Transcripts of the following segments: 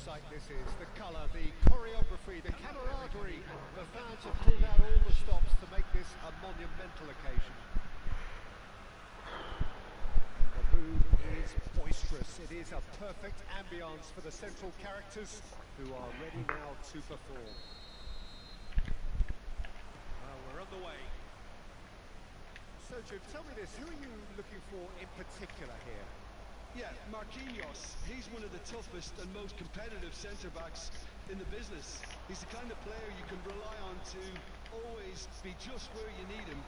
sight this is. The colour, the choreography, the camaraderie. The fans have pulled out all the stops to make this a monumental occasion. And the mood is boisterous. It is a perfect ambience for the central characters who are ready now to perform. Well, we're on the way. So, Jim, tell me this, who are you looking for in particular here? Yeah, Marquinhos. He's one of the toughest and most competitive centre-backs in the business. He's the kind of player you can rely on to always be just where you need him,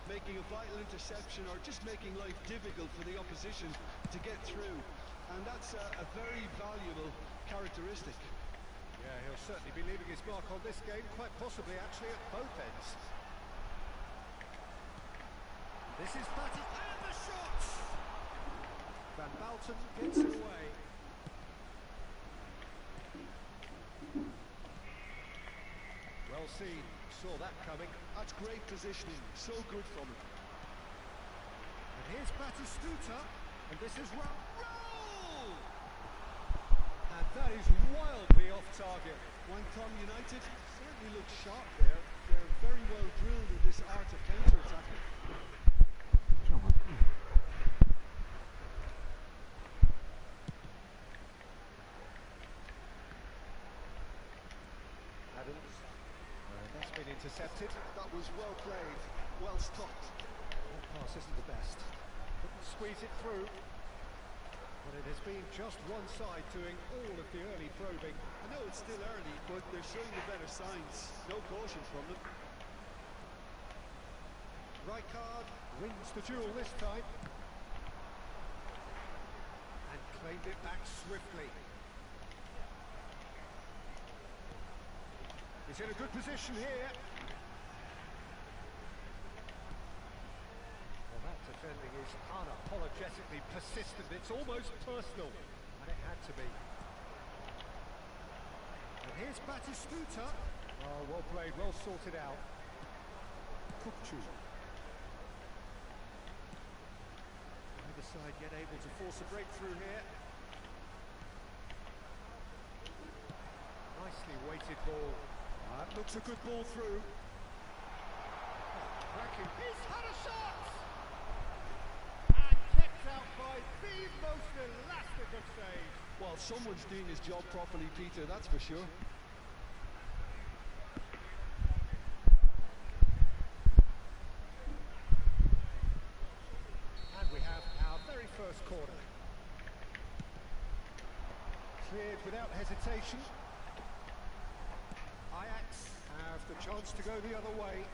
making a vital interception or just making life difficult for the opposition to get through. And that's a very valuable characteristic. Yeah, he'll certainly be leaving his mark on this game, quite possibly actually at both ends. This is batted, and the shot! Van Balten gets it away. Well seen, saw that coming. That's great positioning, so good from him. And here's Batistuta, and this is roll! And that is wildly off target. Langsung United certainly look sharp there. They're very well drilled in this art of counter-attacking. That's been intercepted. That was well played, well stopped. That pass isn't the best. Couldn't squeeze it through. But it has been just one side doing all of the early probing. I know it's still early, but they're showing the better signs. No caution from them. Rijkaard wins the duel this time. And claimed it back swiftly. He's in a good position here. Well, that defending is unapologetically persistent. It's almost personal, and it had to be. And here's Batistuta. Oh, well played, well sorted out. Kukcu. Either side yet able to force a breakthrough here. Nicely weighted ball. That looks a good ball through. Cracking. He's had a shot! And kept out by the most elastic of saves. Well, someone's doing his job properly, Peter, that's for sure. And we have our very first corner. Cleared without hesitation. Ajax have the chance to go the other way.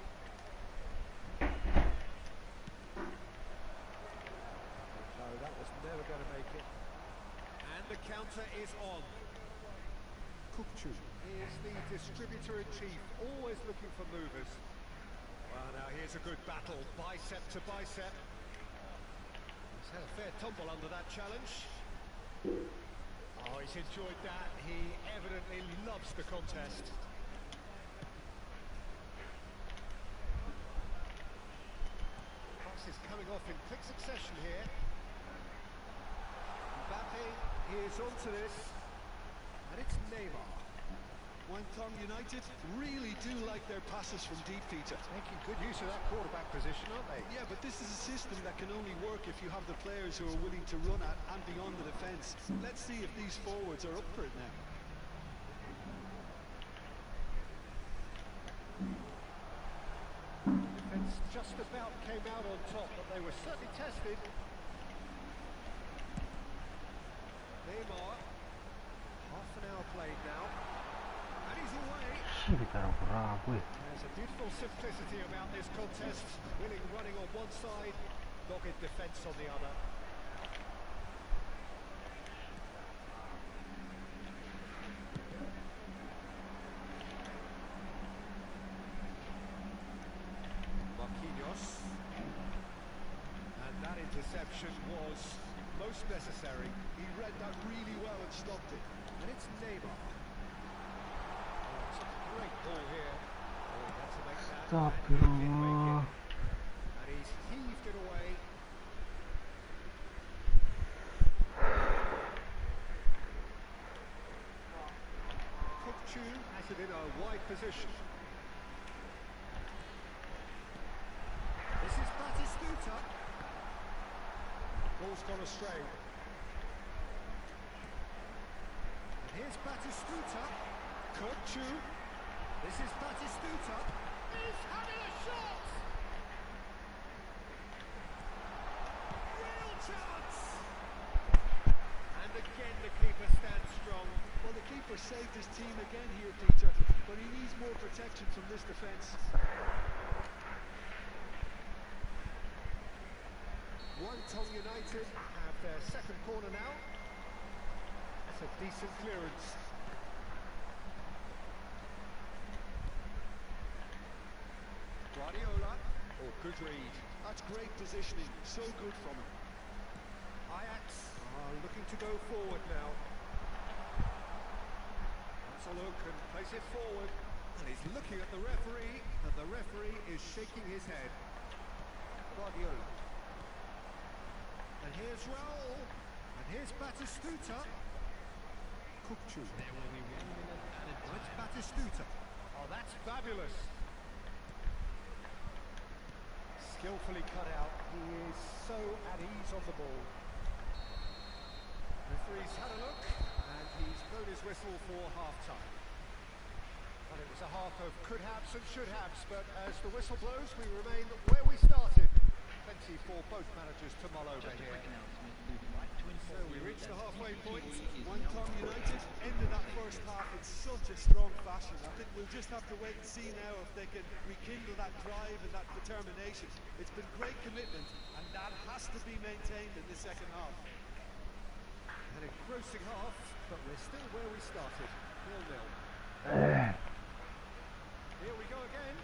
No, that was never going to make it. And the counter is on. Kukcu is the distributor-in-chief, always looking for movers. Well, now here's a good battle, bicep to bicep. He's had a fair tumble under that challenge. Oh, he's enjoyed that. He evidently loves the contest. Is coming off in quick succession here. Mbappe is onto this, and it's Neymar. Langsung United really do like their passes from deep, Peter. Making good use of that quarterback position, aren't they? Yeah, but this is a system that can only work if you have the players who are willing to run at and beyond the defence. Let's see if these forwards are up for it now. Defence just about came out on top, but they were certainly tested. Neymar, half an hour played now, and he's away. There's a beautiful simplicity about this contest. Willing running on one side, dogged defence on the other. And that interception was most necessary. He read that really well and stopped it. And it's Neymar. Oh, it's a great ball here. Oh, he had to make that. Stop And he it. did make it. And he's heaved it away. wide position. This is Batistuta. Ball's gone astray. And here's Batistuta. Kurchu. This is Batistuta. He's having a shot! Real chance! And again the keeper stands strong. Well, the keeper saved his team again here, Peter, but he needs more protection from this defence. Langsung United have their second corner now. That's a decent clearance. Guardiola. Oh, good read. That's great positioning, so good from him. Ajax are looking to go forward now. That's a look and place it forward. And he's looking at the referee, and the referee is shaking his head. Guardiola. And here's Raul. And here's Batistuta. Kurchu. There will be 1 minute added time. It's Batistuta. Oh, that's fabulous. Skillfully cut out. He is so at ease on the ball. Referee's had a look, and he's blown his whistle for half-time. Well, it was a half of could-haves and should-haves, but as the whistle blows, we remain where we started. Plenty for both managers to mull over here. So we reached the halfway point. Langsung United ended that first half in such a strong fashion. I think we'll just have to wait and see now if they can rekindle that drive and that determination. It's been great commitment, and that has to be maintained in the second half. An engrossing half, but we're still where we started. 0-0. Here we go again.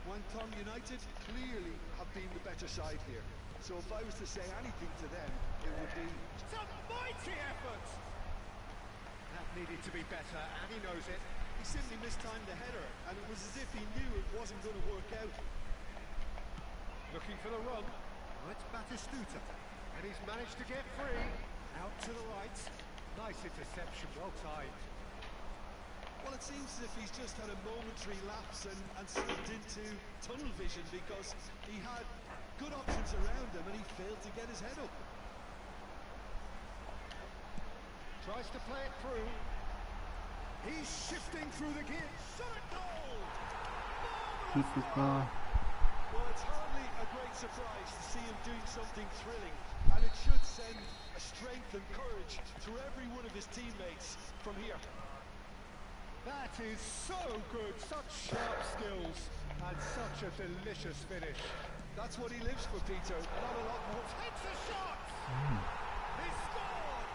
Langsung United clearly have been the better side here. So if I was to say anything to them, it would be... Some mighty effort! That needed to be better, and he knows it. He simply mistimed the header, and it was as if he knew it wasn't going to work out. Looking for the run. Well, it's Batistuta. And he's managed to get free. Out to the right. Nice interception, well timed. Well, it seems as if he's just had a momentary lapse and slipped into tunnel vision because he had good options around him and he failed to get his head up. Tries to play it through. He's shifting through the gears. Shot it goal! Well, it's hardly a great surprise to see him doing something thrilling, and it should send a strength and courage through every one of his teammates from here. That is so good, such sharp skills, and such a delicious finish. That's what he lives for, Peter, not a lot more. Takes a shot! He scored!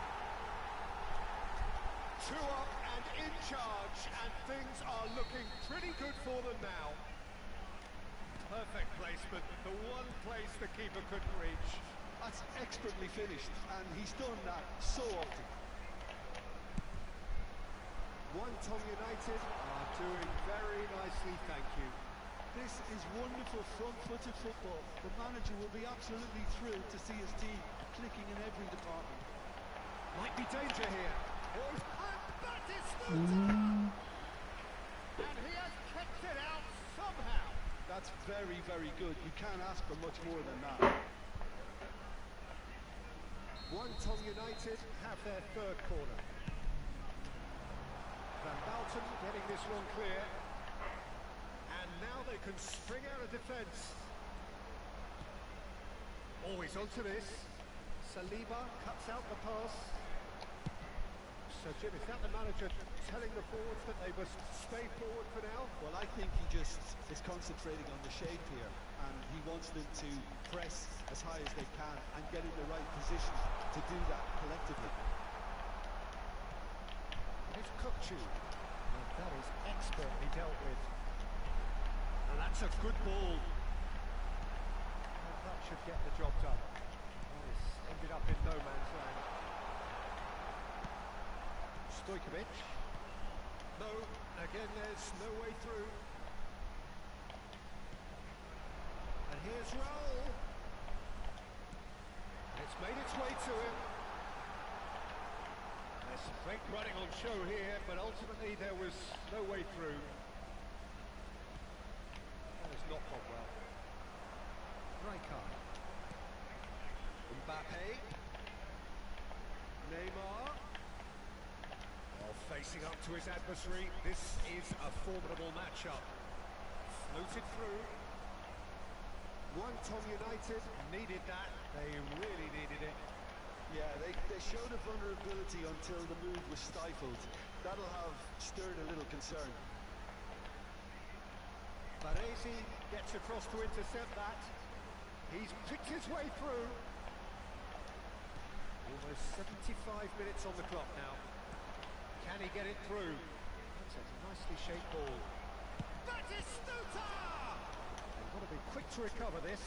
2 up and in charge, and things are looking pretty good for them now. Perfect placement, the one place the keeper couldn't reach. That's expertly finished, and he's done that so often. Langsung United are doing very nicely, thank you. This is wonderful front-footed football. The manager will be absolutely thrilled to see his team clicking in every department. Might be danger here. Oh, and Batistuta! And he has kicked it out somehow. That's very, very good. You can't ask for much more than that. Langsung United have their third corner. Van Bouten getting this one clear. And now they can spring out of defence. Always onto this. Saliba cuts out the pass. So Jim, is that the manager telling the forwards that they must stay forward for now? Well, I think he just is concentrating on the shape here, and he wants them to press as high as they can and get in the right position to do that collectively. It's Kurchu, and that is expertly dealt with. And that's a good ball. And that should get the job done. Oh, it's ended up in no man's land. Stojkovic. No, again there's no way through. And here's Raul. It's made its way to him. Some great running on show here, but ultimately there was no way through. That has not gone well. Rijkaard. Mbappe. Neymar. Well, facing up to his adversary, this is a formidable matchup. Floated through. Guangdong United needed that. They really needed it. Yeah, they showed a vulnerability until the move was stifled. That'll have stirred a little concern. Baresi gets across to intercept that. He's picked his way through. Almost 75 minutes on the clock now. Can he get it through? That's a nicely shaped ball. Batistuta! They've got to be quick to recover this.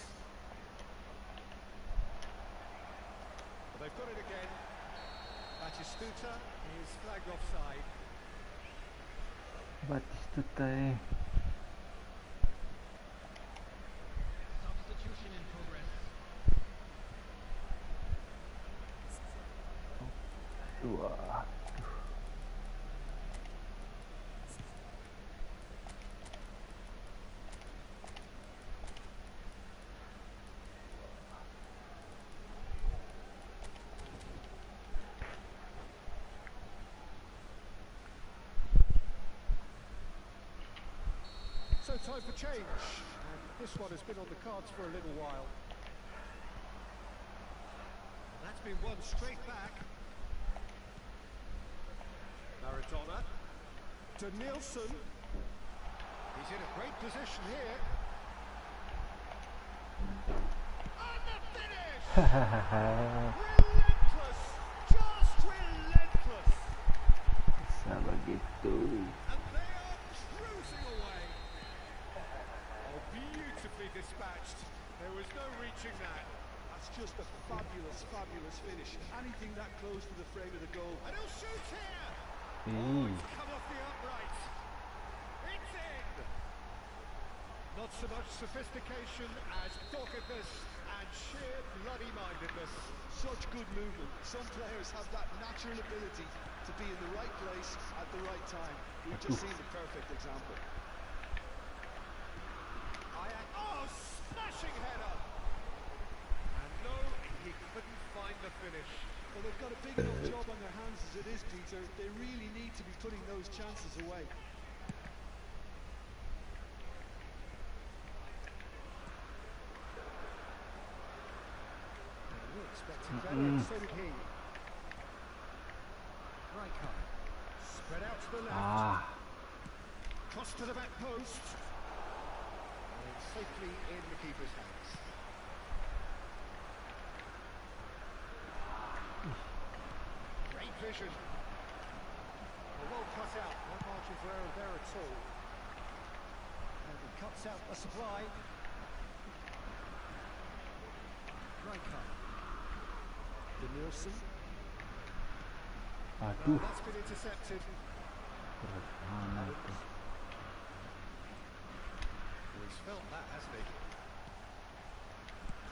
Well, they've got it again. Batistuta is flagged offside. Batistuta Substitution in progress. Wah. So time for change, and this one has been on the cards for a little while. And that's been won straight back. Maradona. To Nielsen. He's in a great position here. And the finish! Relentless! Just relentless! Sama gitu. And they are cruising away. Oh, beautifully dispatched. There was no reaching that. That's just a fabulous, fabulous finish. Anything that close to the frame of the goal. And he'll shoot here! Oh, Ih, it's come off the upright. It's in! Not so much sophistication as doggedness and sheer bloody-mindedness. Such good movement. Some players have that natural ability to be in the right place at the right time. We've just seen the perfect example. Oh, smashing header! And no, he couldn't find the finish. Well, they've got a big enough job on their hands as it is, Peter. They really need to be putting those chances away. We expected better, and so did he. Rijkaard. Spread out to the left. ah, Cross to the back post. And it's safely in the keeper's hands. Great vision. Well cut out. No margin for error there at all. And he cuts out the supply. Rijkaard. De Nielsen. No, aduh. that's been intercepted. Berat mana itu? Well, he's felt that, hasn't he?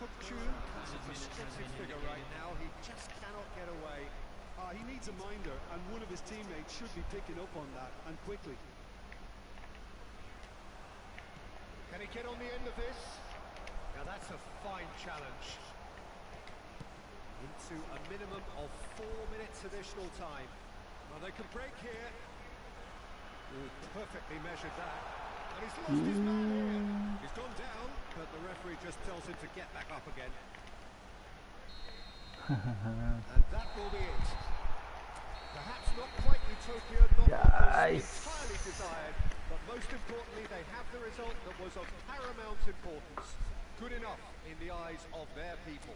Kukchu has a frustrated figure right now. He just cannot get away. He needs a minder, and one of his teammates should be picking up on that, and quickly. Can he get on the end of this? Now that's a fine challenge. Into a minimum of 4 minutes additional time. Well, they can break here. Ooh, perfectly measured that. And he's lost his man here. He's gone down, but the referee just tells him to get back up again. And that will be it. Perhaps not quite utopia, not Guys. entirely desired, but most importantly, they have the result that was of paramount importance. Good enough in the eyes of their people.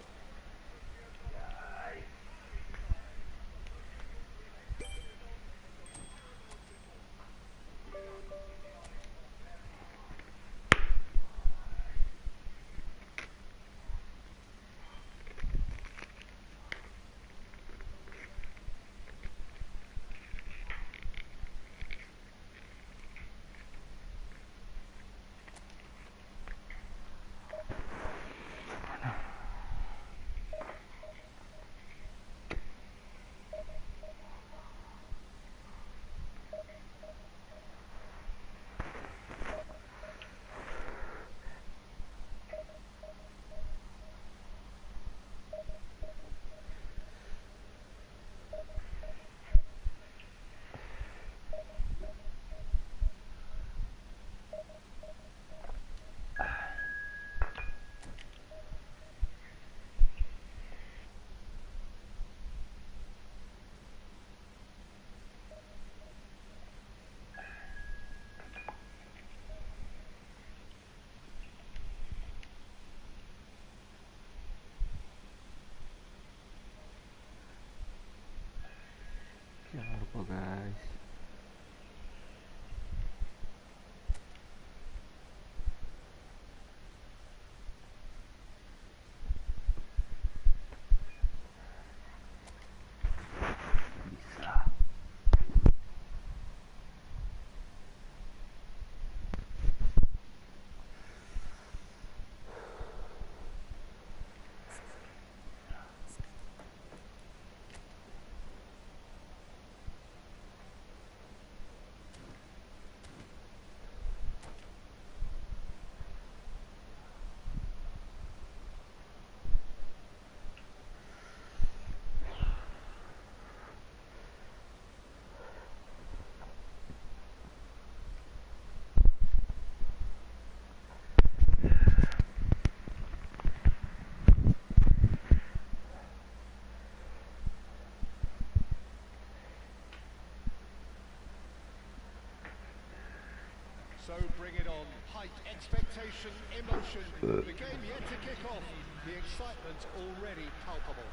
motion. The game yet to kick off. The excitement already palpable.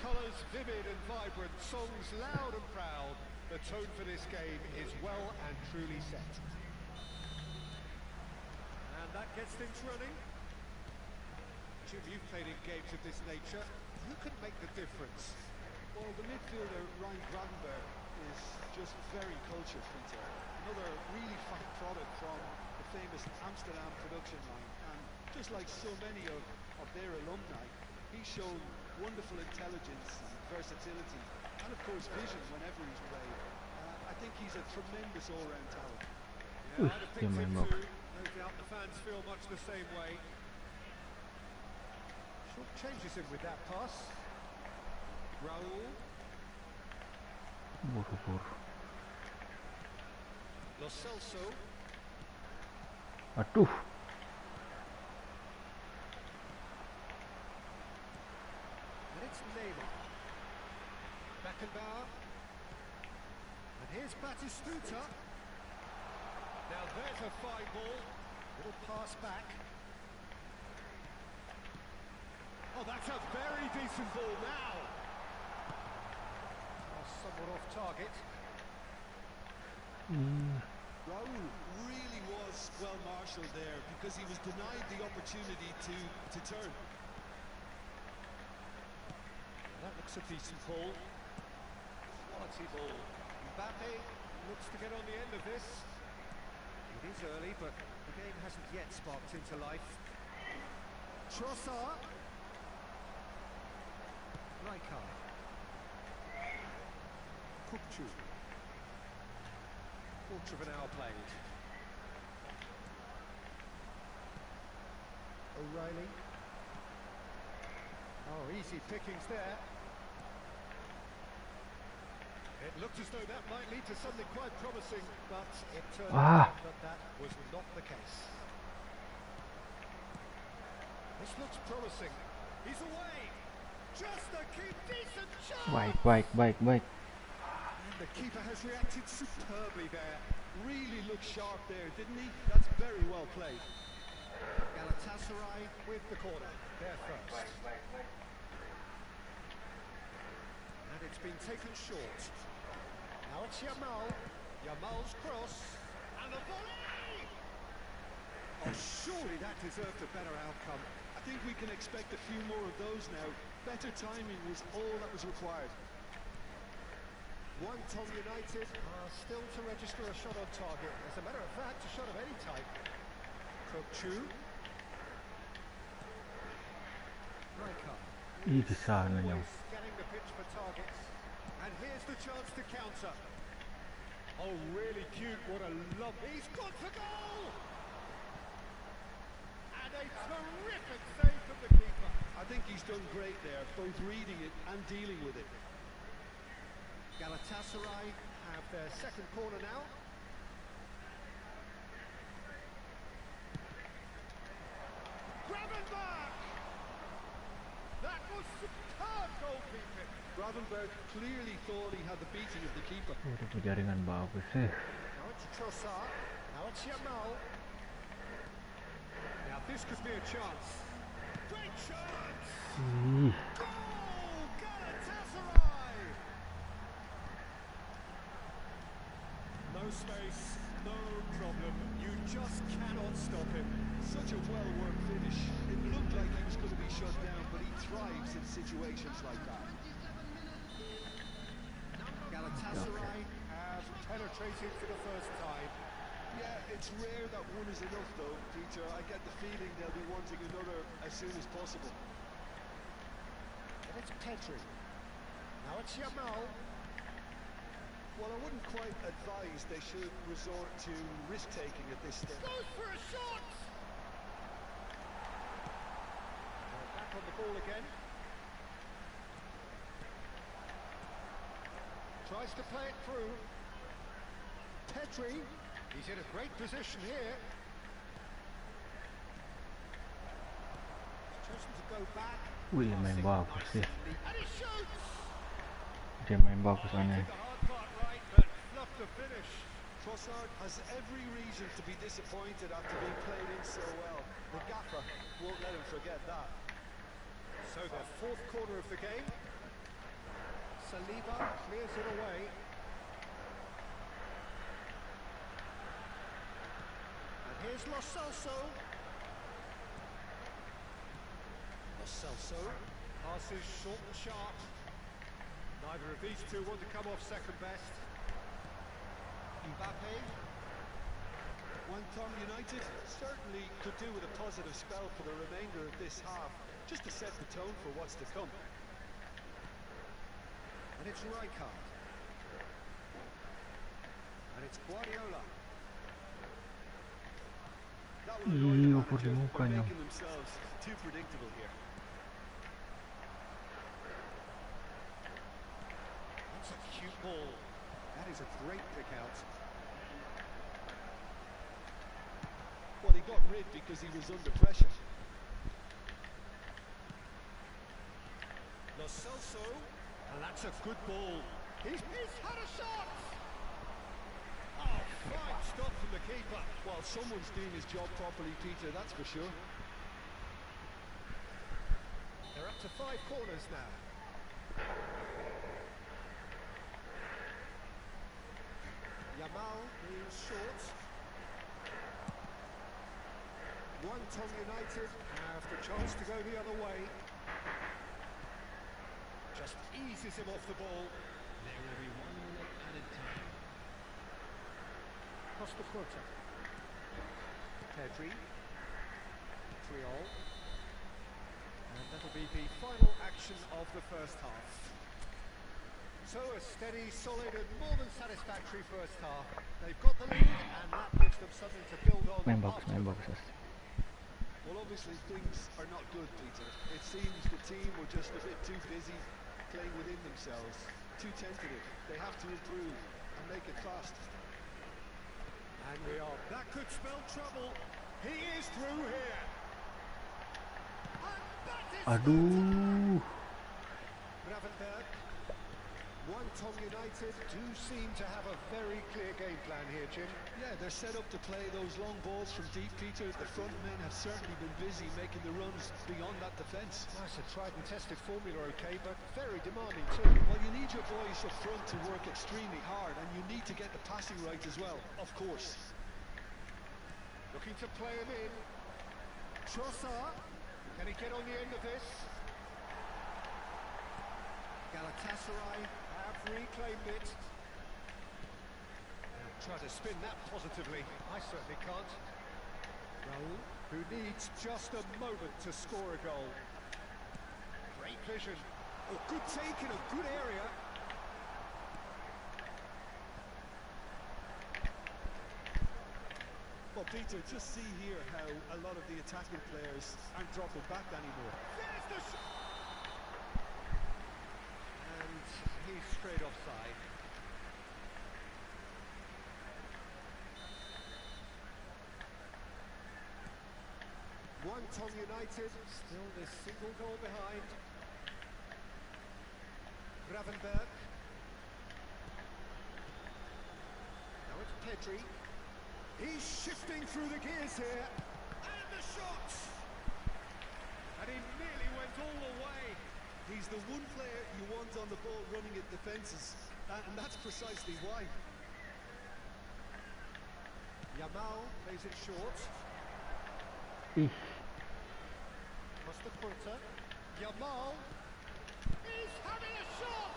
Colours vivid and vibrant, songs loud and proud. The tone for this game is well and truly set. And that gets things running. Jim, you've played in games of this nature. Who can make the difference? Well, the midfielder, Ryan Gravenberg, is just very cultured, Peter. Another really fine product from the famous Amsterdam production line. And just like so many of their alumni, he's shown wonderful intelligence and versatility, and of course vision whenever he's played. I think he's a tremendous all-round talent. Yeah, I'd have picked him too. No doubt the fans feel much the same way. Short changes him with that pass. Raul. Lo Celso. Aduh. And it's Neymar. Beckenbauer. And here's Batistuta. Now there's a fine ball. Little pass back. Oh, that's a very decent ball now. Oh, somewhat off target. Raul really was well marshalled there because he was denied the opportunity to turn. That looks a decent ball. Quality ball. Mbappe looks to get on the end of this. It is early, but the game hasn't yet sparked into life. Trossard. Rijkaard. Kukçu. Quarter of an hour played. O'Reilly. Oh, easy pickings there. It looked as though that might lead to something quite promising, but it turned out that that was not the case. This looks promising. He's away. Just a decent shot. Baik. And the keeper has reacted superbly there. Really looked sharp there, didn't he? That's very well played. Galatasaray with the corner. There first. And it's been taken short. Now it's Yamal. Yamal's cross. And a volley! Oh, surely that deserved a better outcome. I think we can expect a few more of those now. Better timing was all that was required. Tom United are still to register a shot on target. As a matter of fact, a shot of any type. Kukçu. Rijkaard. Ih, sana niya. Always scanning the pitch for targets. And here's the chance to counter. Oh, really cute. What a love. He's gone for goal! And a terrific save from the keeper. I think he's done great there, both reading it and dealing with it. Galatasaray have their second corner now. Gravenberg! That was superb goalkeeping. Gravenberg clearly thought he had the beating of the keeper. Udah jaringan bagus Now it's Trossard. Now it's Yamal. Now this could be a chance. Great chance! Goal! Galatasaray! No space, no problem. You just cannot stop him. Such a well-worked finish. It looked like he was going to be shut down, but he thrives in situations like that. Galatasaray have penetrated for the first time. Yeah, it's rare that one is enough though, Peter. I get the feeling they'll be wanting another as soon as possible. And it's Pedri. Now it's Yamal. Well, I wouldn't quite advise they should resort to risk-taking at this stage. Goes for a shot! Back on the ball again. Tries to play it through. Pedri. He's in a great position here. He's chosen to go back. Wih, main bagus sih. And he shoots! Dia main bagus aneh. Did the hard part right, but fluffed the finish. Trossard has every reason to be disappointed after being played in so well. The gaffer won't let him forget that. So the fourth quarter of the game. Saliba clears it away. And here's Lo Celso. Lo Celso passes short and sharp. Neither of these two want to come off second best. Mbappe. Langsung United certainly could do with a positive spell for the remainder of this half, just to set the tone for what's to come. And it's Rijkaard. And it's Guardiola. That will annoy the Ih, manager. por muka They're niya. making themselves too predictable here. That's a cute ball. That is a great pick out. Well, he got rid because he was under pressure. Lo Celso. And that's a good ball. He's had a shot! Oh, fine stop from the keeper. Well, someone's doing his job properly, Peter, that's for sure. They're up to 5 corners now. Yamal is short. Langsung United have the chance to go the other way. Just eases him off the ball. There will be 1 minute added time. Costa Curta. Pedri. Triol. And that'll be the final action of the first half. So a steady, solid and more than satisfactory first half. They've got the lead and that gives them something to build on Main bagus, after. main bagus. Well, obviously things are not good, Peter. It seems the team were just a bit too busy playing within themselves, too tentative. They have to improve and make it fast. And we are. That could spell trouble. He is through here. And that is Aduh. Gravenberg. Langsung United do seem to have a very clear game plan here, Jim. Yeah, they're set up to play those long balls from deep, Peter. The front men have certainly been busy making the runs beyond that defence. Nice, a tried and tested formula, okay, but very demanding too. Well, you need your boys up front to work extremely hard, and you need to get the passing right as well, of course. Looking to play him in. Trossard. Can he get on the end of this? Galatasaray have reclaimed it. Try to spin that positively. I certainly can't. Raul, who needs just a moment to score a goal. Great vision. Oh, good take in a good area. Well, Peter, just see here how a lot of the attacking players aren't dropping back anymore. There's the shot. And he's straight offside. Langsung United still this single goal behind. Gravenberg. Now it's Pedri. He's shifting through the gears here. And the shot! And he nearly went all the way. He's the one player you want on the ball running at defences, and that's precisely why. Yamal plays it short. Ih, Costa Curta. Yamal. He's having a shot!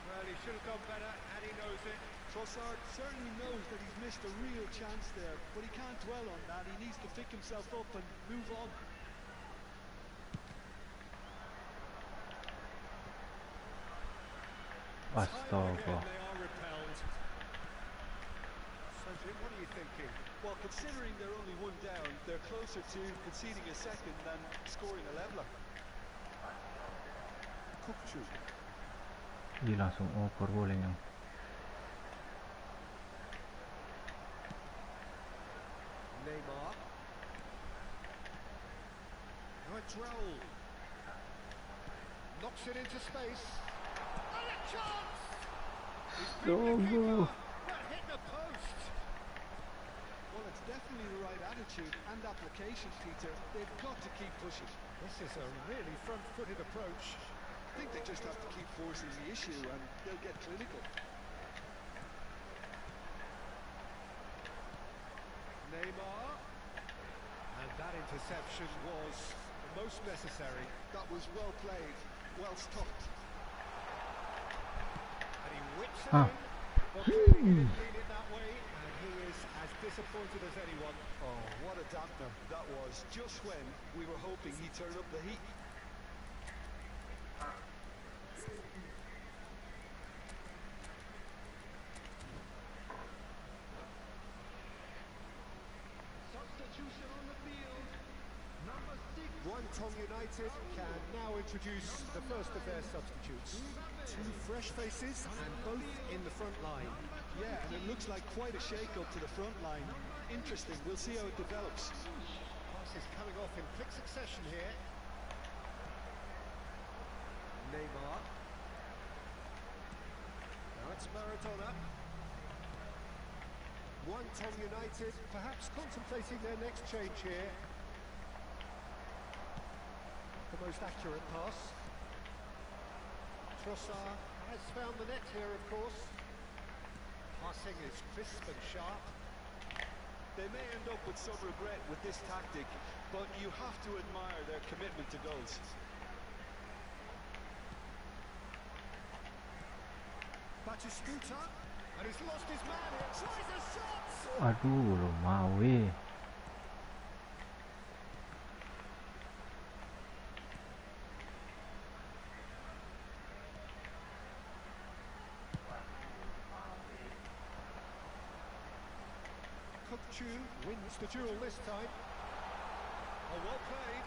Well, he should have done better, and he knows it. Trossard certainly knows that he's missed a real chance there, but he can't dwell on that. He needs to pick himself up and move on. Time astaga. again, they are repelled. So, Jim, what are you thinking? Well, considering they're only 1 down, they're closer to conceding a second than scoring a leveller. Kukcu. Di langsung over boleh yang. Neymar. Now it's Raul. Knocks it into space. And a chance! He's beaten the Tunggu. keeper. That hit definitely the right attitude and application, Peter. They've got to keep pushing. This is a really front-footed approach. I think they just have to keep forcing the issue and they'll get clinical. Neymar. And that interception was most necessary. That was well played, well stopped. And he whips it Ah. in. But clearly he didn't mean it that way, and he is as disappointed as anyone. Oh, what a dampener that was, just when we were hoping he'd turn up the heat. Substitution on the field. Number 6. Guangdong United can now introduce the first of their substitutes. Two fresh faces and both in the front line. Yeah, and it looks like quite a shake-up to the front line. Interesting, we'll see how it develops. Passes coming off in quick succession here. Neymar. Now it's Maradona. Guangdong United perhaps contemplating their next change here. The most accurate pass. Trossard has found the net here, of course. Passing is crisp and sharp. They may end up with some regret with this tactic, but you have to admire their commitment to goals. Batistuta, and he's lost his man here. Tries a shot! Aduh, lo mau weh. Chu wins the duel this time. Oh, well played.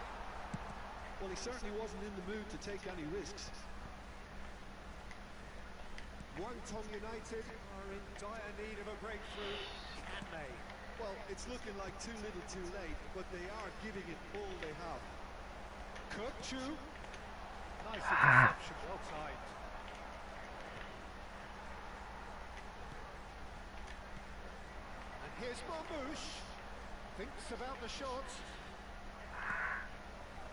Well, he certainly wasn't in the mood to take any risks. Guangdong United are in dire need of a breakthrough. Can they? Well, it's looking like too little too late, but they are giving it all they have. Chu. Nice interception, well timed. And here's Marmouche. Thinks about the shot.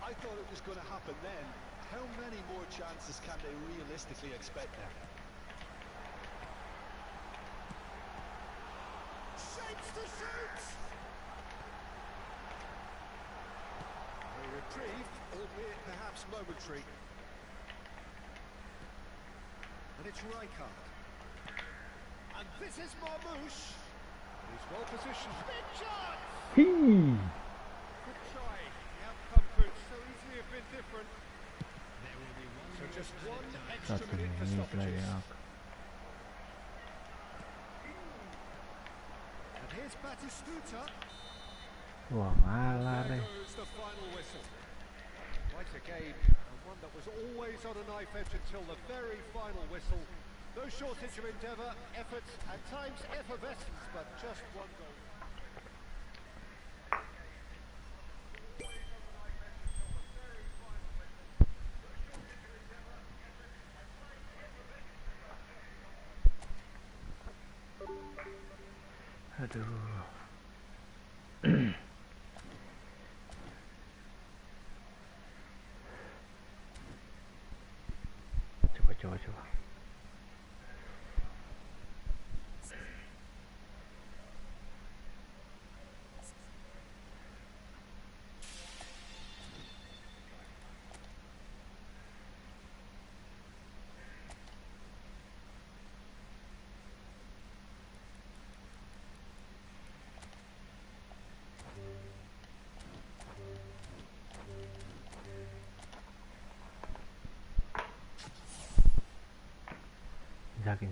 I thought it was going to happen then. How many more chances can they realistically expect now? Shapes to shoot! A reprieve, albeit perhaps momentary. And it's Rijkaard. And this is Marmouche. He's well positioned. Big shot! Hii. Good try. The outcome could so easily have been different. There will be one So just more one added time. extra Satu minute for menit lagi stoppages. aku. And here's Batistuta. Wah, ngalah There deh. goes the final whistle. Quite a game, and one that was always on a knife edge until the very final whistle. No shortage of endeavour, effort, at times effervescence, but just one goal. Aduh. Coba.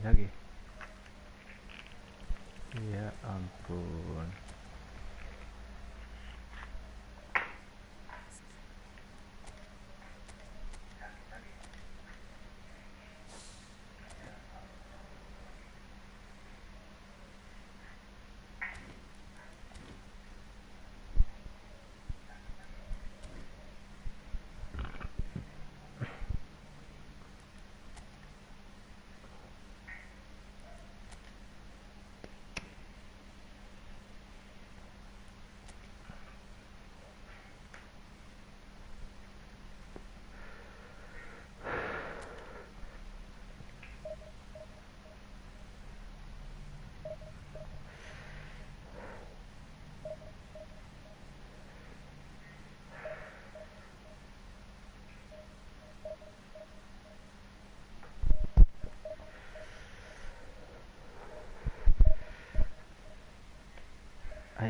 Zagi. Ya ampun.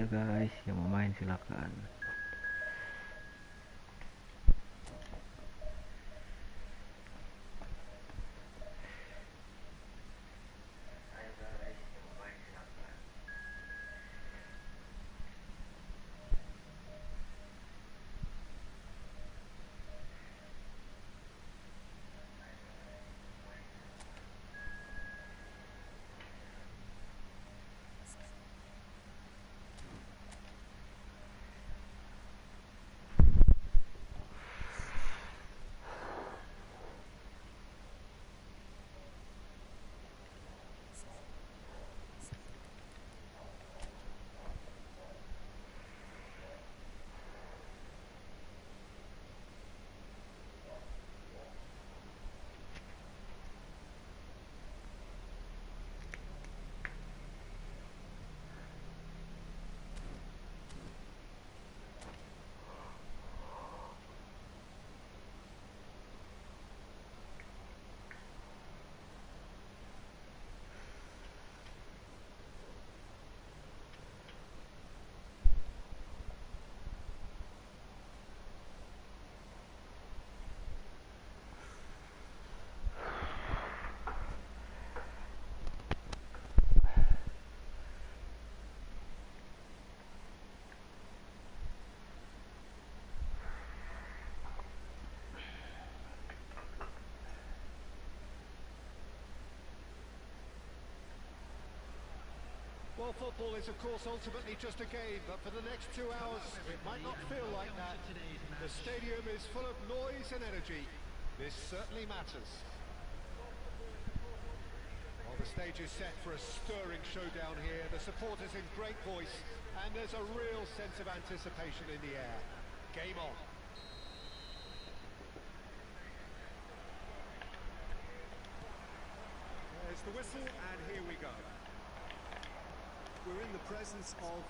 guys, yang mau main silakan. Well, football is, of course, ultimately just a game, but for the next 2 hours, it might not feel like that. The stadium is full of noise and energy. This certainly matters. Well, the stage is set for a stirring showdown here. The supporters in great voice, and there's a real sense of anticipation in the air. Game on. There's the whistle, and here we go. We're in the presence of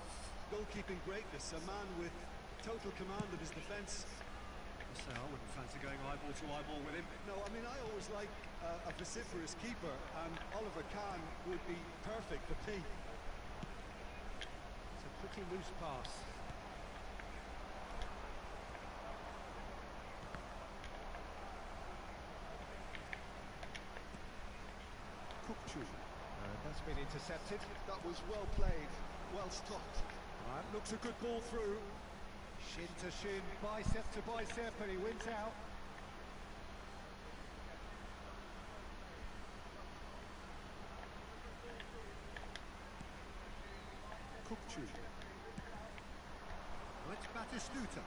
goalkeeping greatness, a man with total command of his defence. So I wouldn't fancy going eyeball to eyeball with him. No, I mean, I always like a vociferous keeper, and Oliver Kahn would be perfect for me. It's a pretty loose pass. That's been intercepted. That was well played, well stopped. Right, looks a good ball through. Shin to shin, bicep to bicep, and he wins out. Kukchu. Well, it's Batistuta.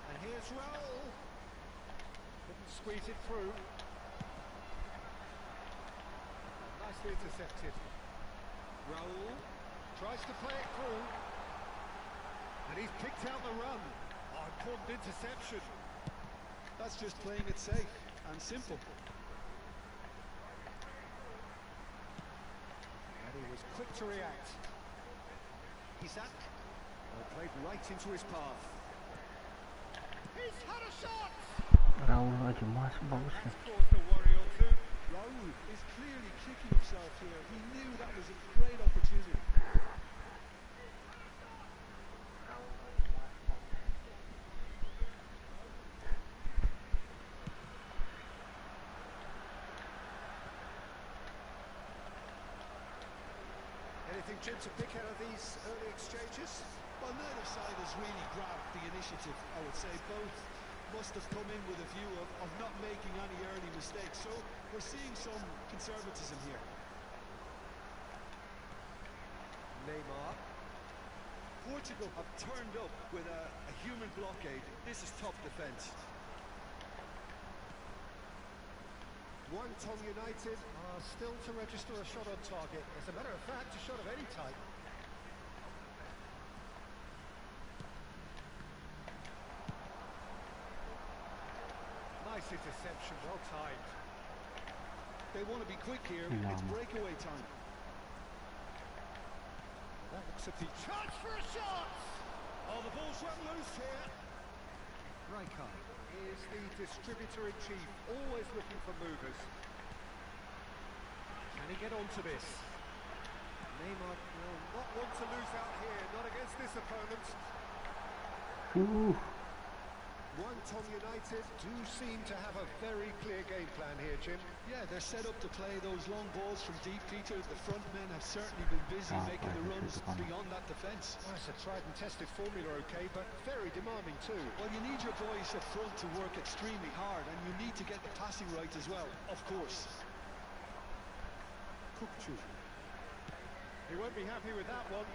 And here's Raul. Couldn't squeeze it through. Nicely intercepted. Raul tries to play it through. And he's picked out the run. Oh, important interception. That's just playing it safe and simple. And he was quick to react. Isak played right into his path. He's had a shot! Raul aja masuk bagus ya. Caused a worry or two. Raul is clearly kicking himself here. He knew that was a great opportunity. Anything, Jim, to pick out of these early exchanges? Well, neither side has really grabbed the initiative, I would say. Both must have come in with a view of not making any early mistakes. So we're seeing some conservatism here. Neymar. Portugal have turned up with a human blockade. This is top defence. Guangdong United are still to register a shot on target. As a matter of fact, a shot of any type. Nice interception, well timed. They want to be quick here. It's breakaway time. That looks a deep chance for a shot! Oh, the ball's run loose here. Rijkaard is the distributor-in-chief, always looking for movers. Can he get onto this? Neymar will not want to lose out here, not against this opponent. Tom United do seem to have a very clear game plan here, Jim. Yeah, they're set up to play those long balls from deep, Peter. The front men have certainly been busy making the runs beyond that defence. Well, it's a tried and tested formula, okay, but very demanding too. Well, you need your boys up front to work extremely hard, and you need to get the passing right as well, of course. Kukcu. He won't be happy with that one.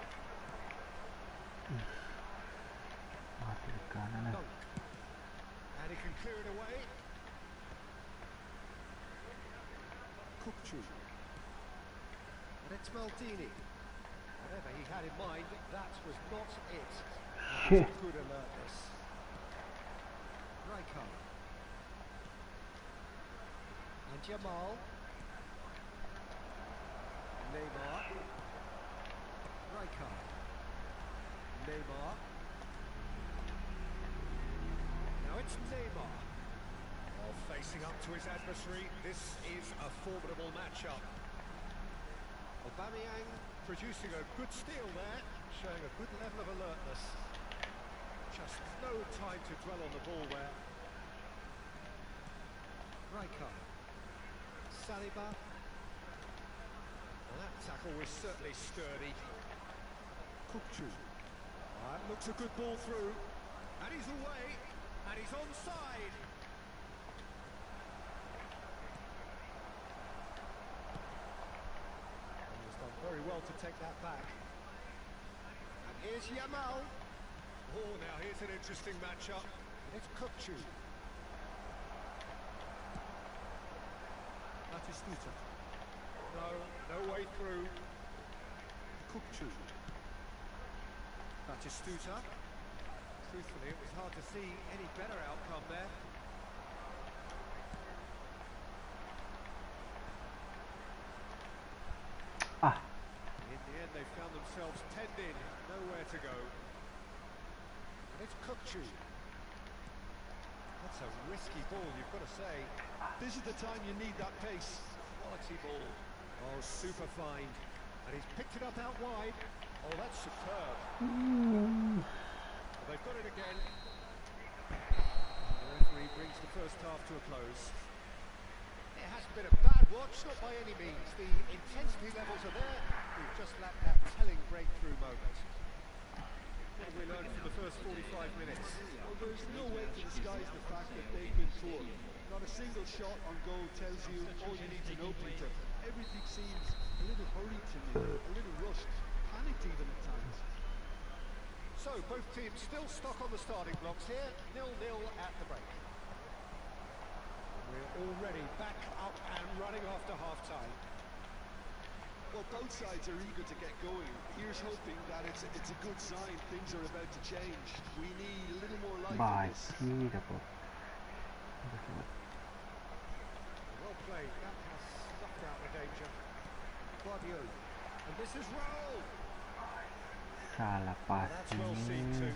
And he can clear it away. Kukcu. And it's Maldini. Whatever he had in mind, that was not it. That was good alertness. Rijkaard. And Jamal. Neymar. Rijkaard. Neymar. Now it's Neymar. Well, facing up to his adversary, this is a formidable matchup. Aubameyang producing a good steal there, showing a good level of alertness. Just no time to dwell on the ball there. Rijkaard. Saliba. Well, that tackle was certainly sturdy. Kukcu. That looks a good ball through. And he's away. And he's onside. And he's done very well to take that back. And here's Yamal. Oh, now here's an interesting matchup. And it's Kukcu. Batistuta. No way through. Kukcu. Batistuta. Truthfully, it was hard to see any better outcome there. In the end, they found themselves penned in, nowhere to go. And it's Kukcu. That's a risky ball, you've got to say. This is the time you need that pace. Quality ball. Oh, super fine. And he's picked it up out wide. Oh, that's superb. They've got it again. The referee brings the first half to a close. It hasn't been a bad watch, not by any means. The intensity levels are there. We've just lacked that telling breakthrough moment. What have we learned from the first 45 minutes? Well, there's no way to disguise the fact that they've been poor. Not a single shot on goal tells you all you need to know, Peter. Everything seems a little hurried to me, a little rushed, panicked even at times. So, both teams still stuck on the starting blocks here, 0-0 at the break. We're already back up and running after half-time. Well, both sides are eager to get going. Here's hoping that it's a good sign. Things are about to change. We need a little more life in this. Well played. That has snuffed out the danger. Guardiola. And this is Raul. Salah pass. That's well seen too.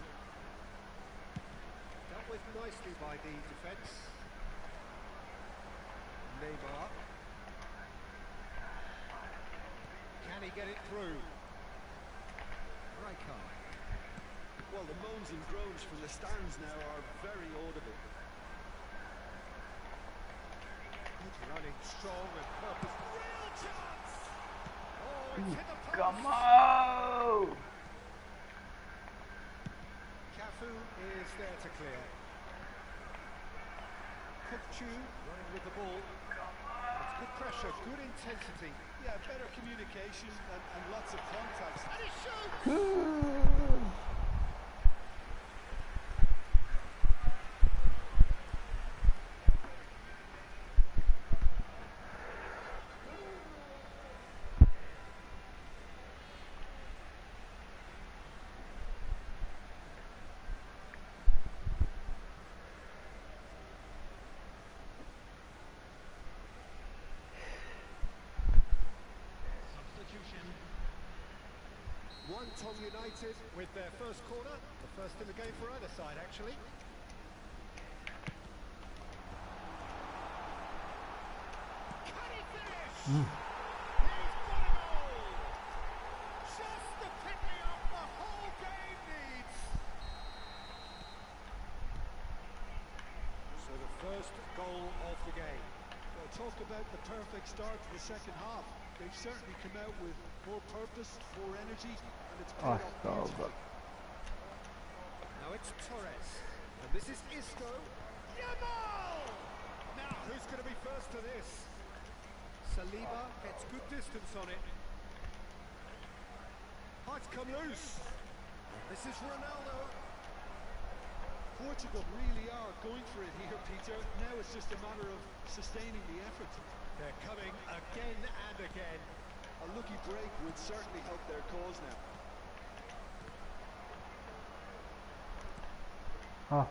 Dealt with nicely by the defence. Neymar. Can he get it through? Rijkaard. Well, the moans and groans from the stands now are very audible. He's running strong and purpose. Real chance! Oh, it's hit the post! Come on! Cafu is there to clear. Kukcu running with the ball. It's good pressure, good intensity. Yeah, better communication and lots of contacts. And he shoots! Tom United with their first corner, the first in the game for either side actually. Can he finish? He's got a goal! talk about the perfect start to the second half. They've certainly come out with more purpose, more energy, and it's paid off beautifully. Now it's Torres, and this is Isco. Yamal! Now, who's going to be first to this? Saliba gets good distance on it. Might come loose. This is Ronaldo. Portugal really are going for it here, Peter. Now it's just a matter of sustaining the effort. They're coming again and again. A lucky break would certainly help their cause now. Oh,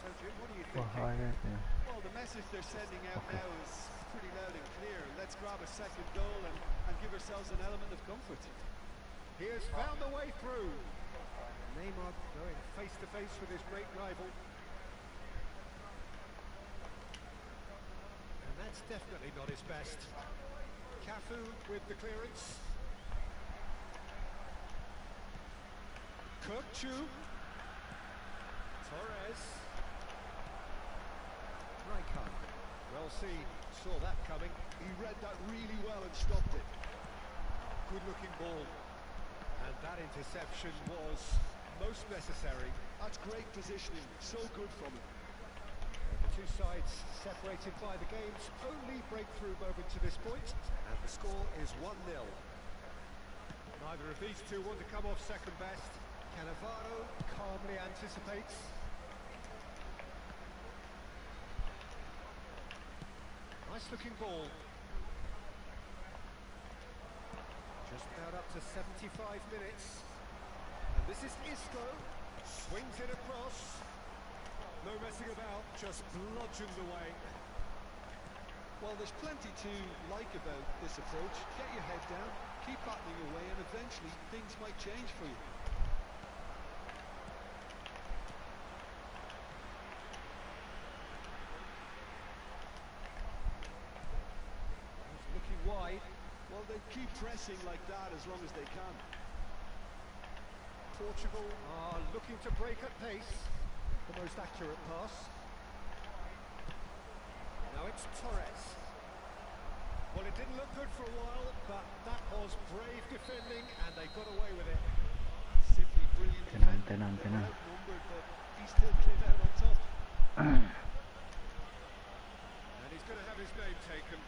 So, Jim, what do you what think? hard is it? Well, the message they're sending out now is pretty loud and clear. Let's grab a second goal and give ourselves an element of comfort. He has found the way through. Neymar going face to face with his great rival. And that's definitely not his best. Cafu with the clearance. Kirkchu. Torres. Rijkaard. Well seen, saw that coming. He read that really well and stopped it. Good looking ball. And that interception was most necessary. That's great positioning, so good from him. The two sides separated by the game's only breakthrough moment to this point, and the score is 1-0. Neither of these two want to come off second best. Cannavaro calmly anticipates. Nice looking ball. Just about up to 75 minutes. And this is Isco. Swings it across. No messing about, just bludgeoned away. Well, there's plenty to like about this approach. Get your head down, keep battling away, and eventually things might change for you. He's looking wide. Well, they keep pressing like that as long as they can. Portugal are looking to break at pace. The most accurate pass. Now it's Torres. Well, it didn't look good for a while, but that was brave defending, and they got away with it. Simply brilliant defending. They were outnumbered, but he still came out on top. And he's going to have his name taken.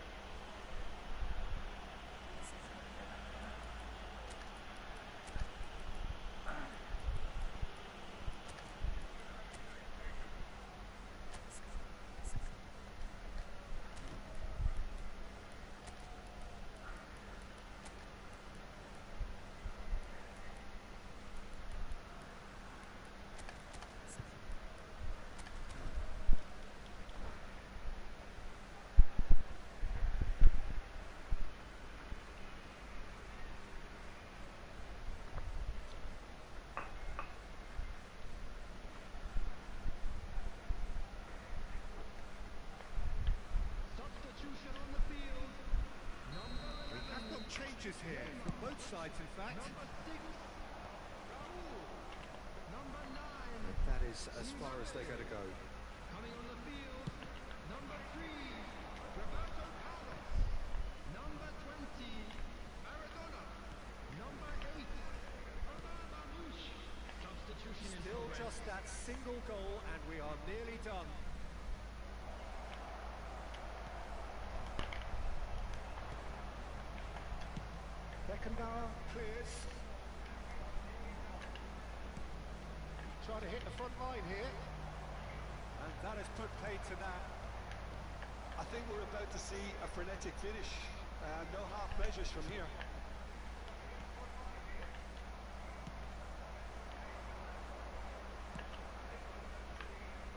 Substitution on the field. We have got changes here, from both sides in fact. Number 6, Raul. Number 9, That is as far as they're going to go. coming on the field. Number 3, Roberto Carlos. Number 20, Maradona. Number 8, Omar Mamouche. Substitution in Still progress. just that single goal, and we are nearly done. Beckenbauer clears. Trying to hit the front line here. And that has put paid to that. I think we're about to see a frenetic finish. No half measures from here.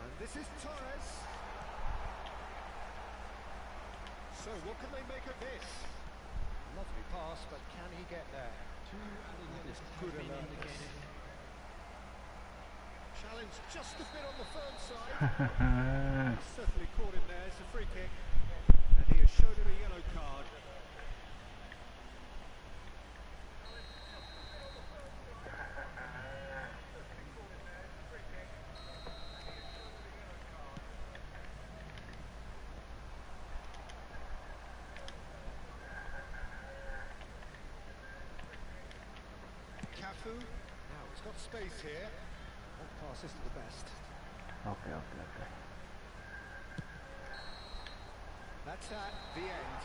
And this is Torres. So what can they make of this? Lovely pass, but can he get there? Two added minutes Good have been alertness. indicated. Challenge just a bit on the firm side. Certainly caught him there. It's a free kick. And he has showed him a yellow card. Cafu. Now it's got space here. That pass isn't the best. Oke, oke, oke. That's at the end.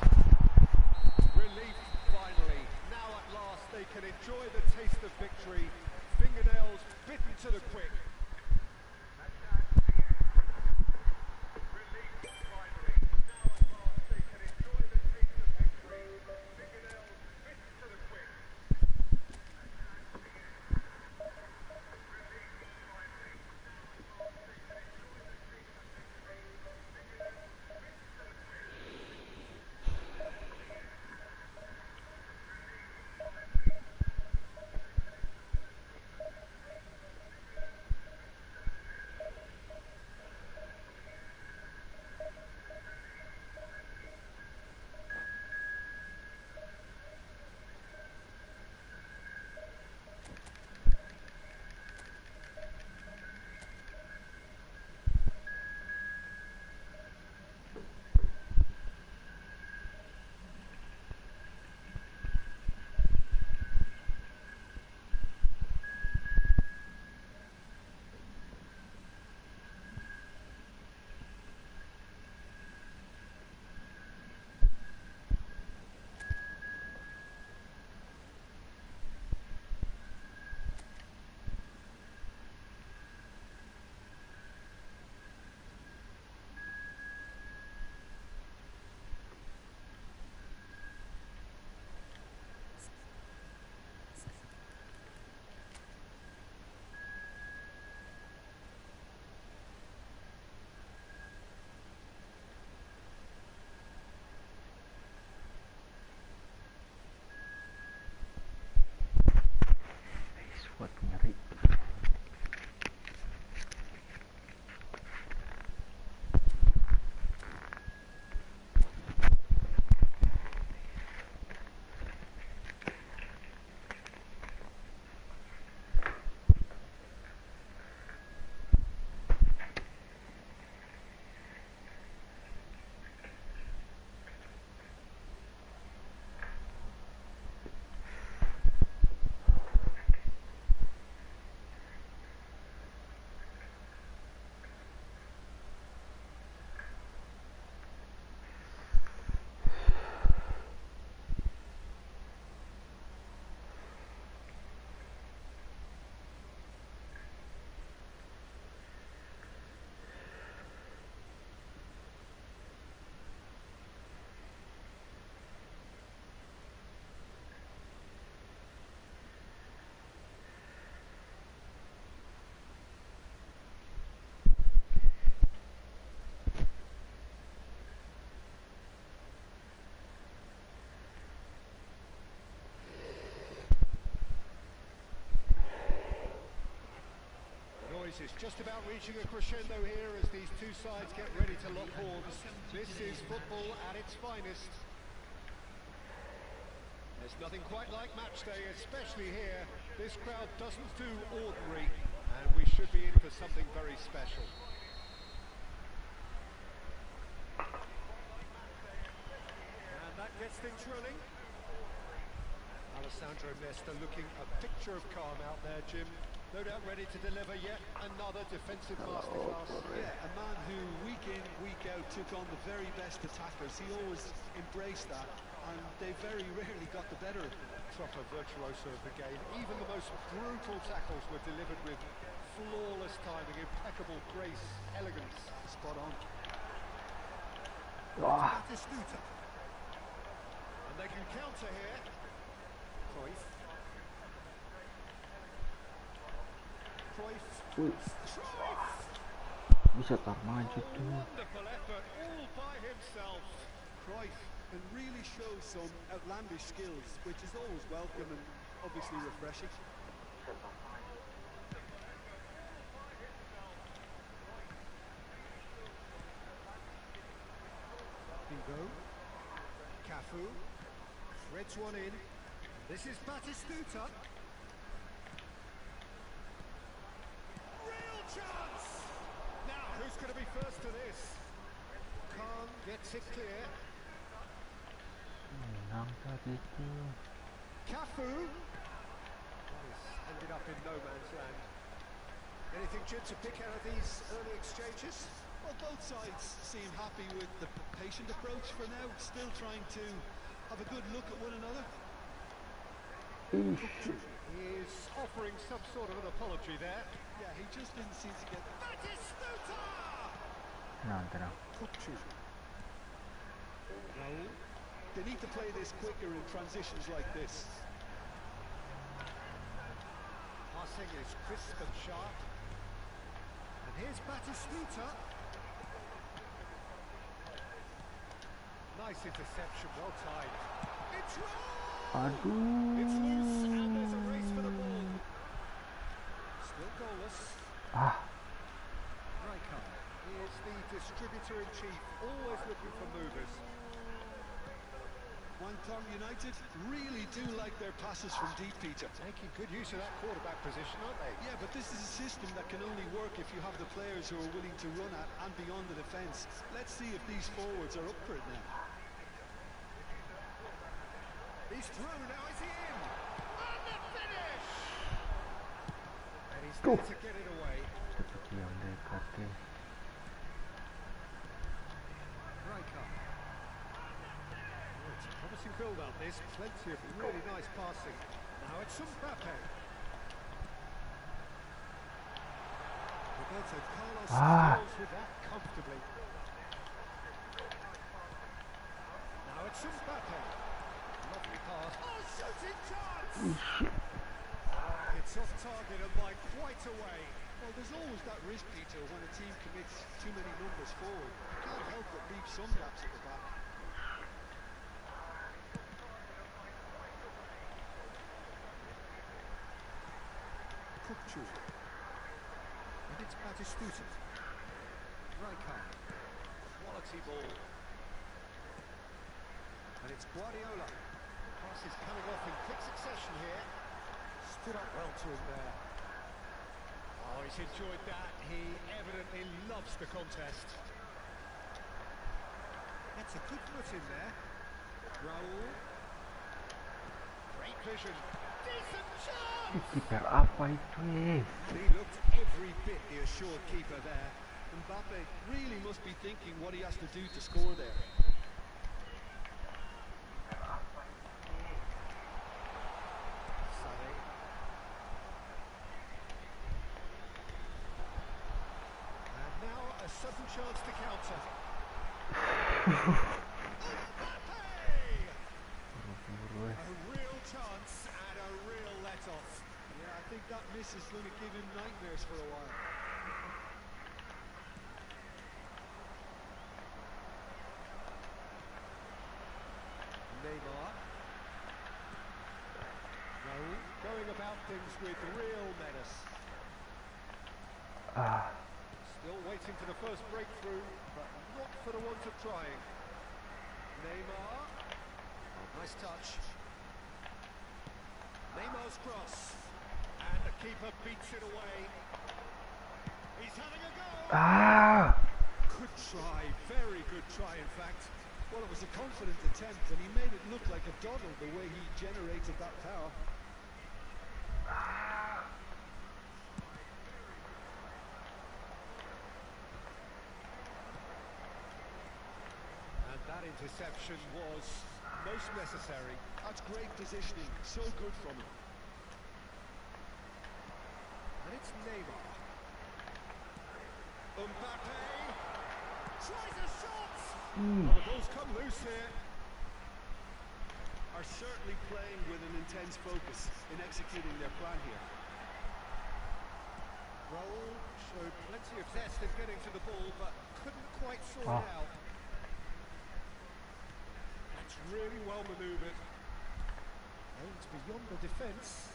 Relief finally. Now at last they can enjoy the taste of victory. Fingernails bitten to the quick. Buat nyeri. Is just about reaching a crescendo here as these two sides get ready to lock horns. This is football at its finest. There's nothing quite like match day, especially here. This crowd doesn't do ordinary, and we should be in for something very special. And that gets things running. Alessandro Nesta looking a picture of calm out there, Jim. No doubt ready to deliver yet another defensive masterclass. Yeah, a man who week in, week out took on the very best attackers. He always embraced that, and they very rarely got the better of him. Proper virtuoso of the game. Even the most brutal tackles were delivered with flawless timing, impeccable grace, elegance. Spot on. Wah. Batistuta. And they can counter here. Cruyff. Wih, bisa tar maju tuh. Wonderful effort all by himself. Cruyff can really show some outlandish skills, which is always welcome and obviously refreshing. Hugo. Cafu. Threads one in. This is Batistuta. Chance! Now, who's going to be first to this? Khan gets it clear. Menang tadi tuh. Cafu. That is land. Anything, Jim, to pick out of these early exchanges? Well, both sides seem happy with the patient approach for now, still trying to have a good look at one another. He is offering some sort of an apology there. Yeah, he just didn't seem to get... Tenang. Raul. They need to play this quicker in transitions like this. Passing is crisp and sharp. And here's Batistuta. Nice interception, well timed. It's Aduh. It's loose and there's a race for the ball. Still goalless. Rijkaard is the distributor-in-chief, always looking for movers. Guangdong United really do like their passes from deep, Peter. Making good use of that quarterback position, aren't they? Yeah, but this is a system that can only work if you have the players who are willing to run at and beyond the defence. Let's see if these forwards are up for it now. He's through, now is he in? And the finish! And he's Go. there to get it away. Seperti yang dekati. Rijkaard. It's a promising build-up, this. Plenty of really nice passing. Now it's Mbappe. Roberto Carlos deals with that comfortably. Now it's Mbappe. Lovely pass. Oh, shooting chance! It's off target and by quite a way. Well, there's always that risk, Peter, when a team commits too many numbers forward. You can't help but leave some gaps at the back. Kukçu. And it's Batistuta. Rijkaard. Quality ball. And it's Guardiola. The pass is coming off in quick succession here. Stood up well to him there. Oh, he's enjoyed that. He evidently loves the contest. That's a good foot in there. Raul. Great vision. Decent chance! Kiper apa itu He looked every bit the assured keeper there. Mbappe really must be thinking what he has to do to score there. Sané. And now a sudden chance to counter. A real chance and a real let-off. Yeah, I think that miss is going to give him nightmares for a while. Neymar. Raul going about things with real menace. Still waiting for the first breakthrough, but not for the want of trying. Neymar. Oh, nice touch. Neymar's cross. And the keeper beats it away. He's having a go. Good try, very good try in fact. Well, it was a confident attempt, and he made it look like a doddle the way he generated that power. And that interception was most necessary. That's great positioning, so good from him. And it's Neymar. Mbappe tries a shot. Oh, the ball's come loose here. Are certainly playing with an intense focus in executing their plan here. Raul showed plenty of zest in getting to the ball, but couldn't quite sort it out. That's really well manoeuvred. Aims beyond the defence.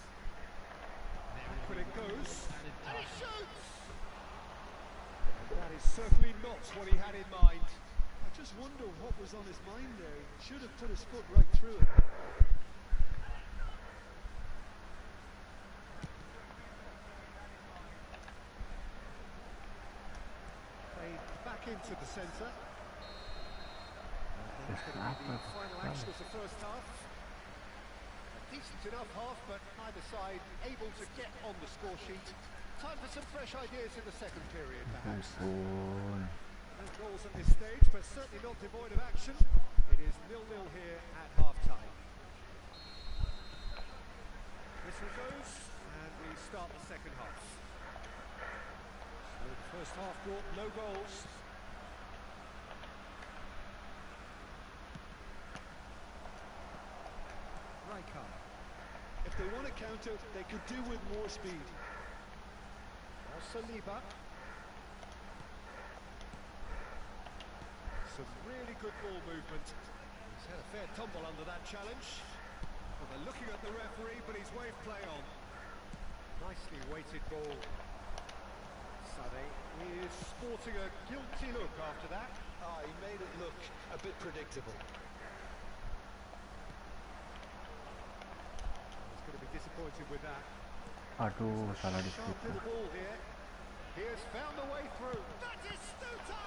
Back when it goes. And he shoots! That is certainly not what he had in mind. I just wonder what was on his mind there. He should have put his foot right through it. Played back into the centre. And that's going to be the final action of the first half. A Decent enough half, but neither side able to get on the score sheet. Time for some fresh ideas in the second period, perhaps. Ampun. No goals at this stage, but certainly not devoid of action. It is 0-0 here at half-time. Whistle goes, and we start the second half. So the first half brought no goals. Rijkaard. If they want to counter, they could do with more speed. Now Saliba. Some really good ball movement. He's had a fair tumble under that challenge. Well, they're looking at the referee, but he's waved play on. Nicely weighted ball. Sade is sporting a guilty look after that. Ah, he made it look a bit predictable. He's going to be disappointed with that. Aduh, salah di Sharp situ. little ball here. He has found a way through. That is Stuta!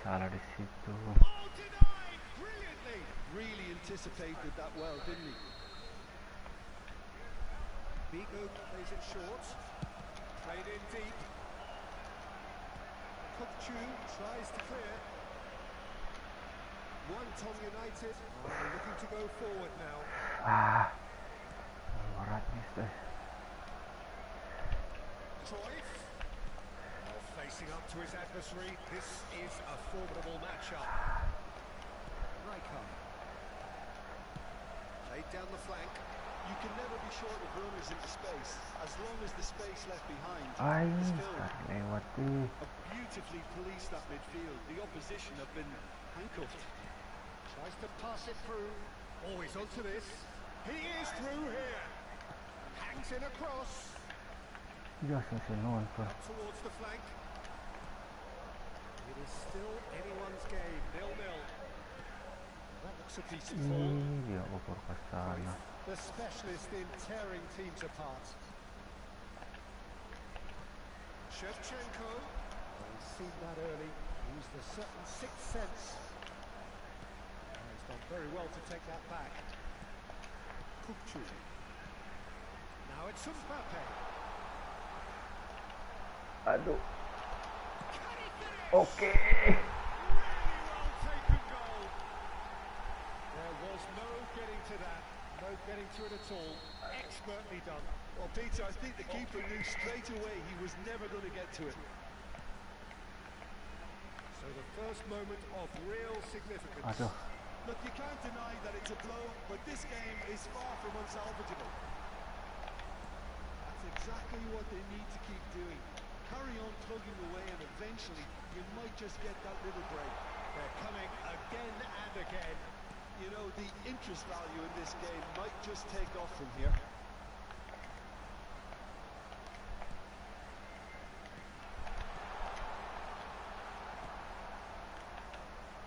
Salah di situ. Oh, denied brilliantly. Really anticipated that well, didn't he? Bigo plays it short. Played in deep. Kukchu tries to clear. Wonton United are looking to go forward now. Ah, berat nih, guys. Cruyff. Well, facing up to his adversary. This is a formidable matchup. Rijkaard. Played down the flank. You can never be short of runners into space, as long as the space left behind Ay, is filled. lewat nih. Beautifully policed that midfield. The opposition have been handcuffed. Tries to pass it through. Oh, he's onto this. He is through here. Hangs in across. Dios, no sé, no, pues. Towards the flank. It is still anyone's game. 0-0. That looks a decent ball. Dia over ke sana. The specialist in tearing teams apart. Shevchenko. Well, he's seen that early. Used a certain sixth sense. He's done very well to take that back. Kukchu. Now it's Mbappe. Aduh. Can he finish? Oke. Really well taken goal. There was no getting to that. No getting to it at all. Expertly done. Well, Peter, I think the keeper knew straight away he was never going to get to it. So the first moment of real significance. Aduh. Look, you can't deny that it's a blow, but this game is far from unsalvageable. That's exactly what they need to keep doing. Carry on plugging away, and eventually you might just get that little break. They're coming again and again. You know, the interest value in this game might just take off from here.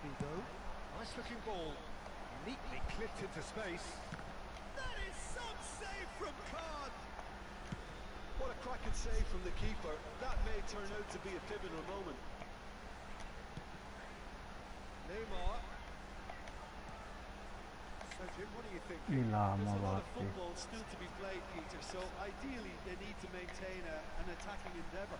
Bigo. Nice looking ball. Neatly clipped into space. That is some save from Kahn. What a cracking save from the keeper. That may turn out to be a pivotal moment. Neymar. So Jim, what do you think? Ih, lama There's a lot banget of sih. football still to be played, Peter, so ideally they need to maintain an attacking endeavour.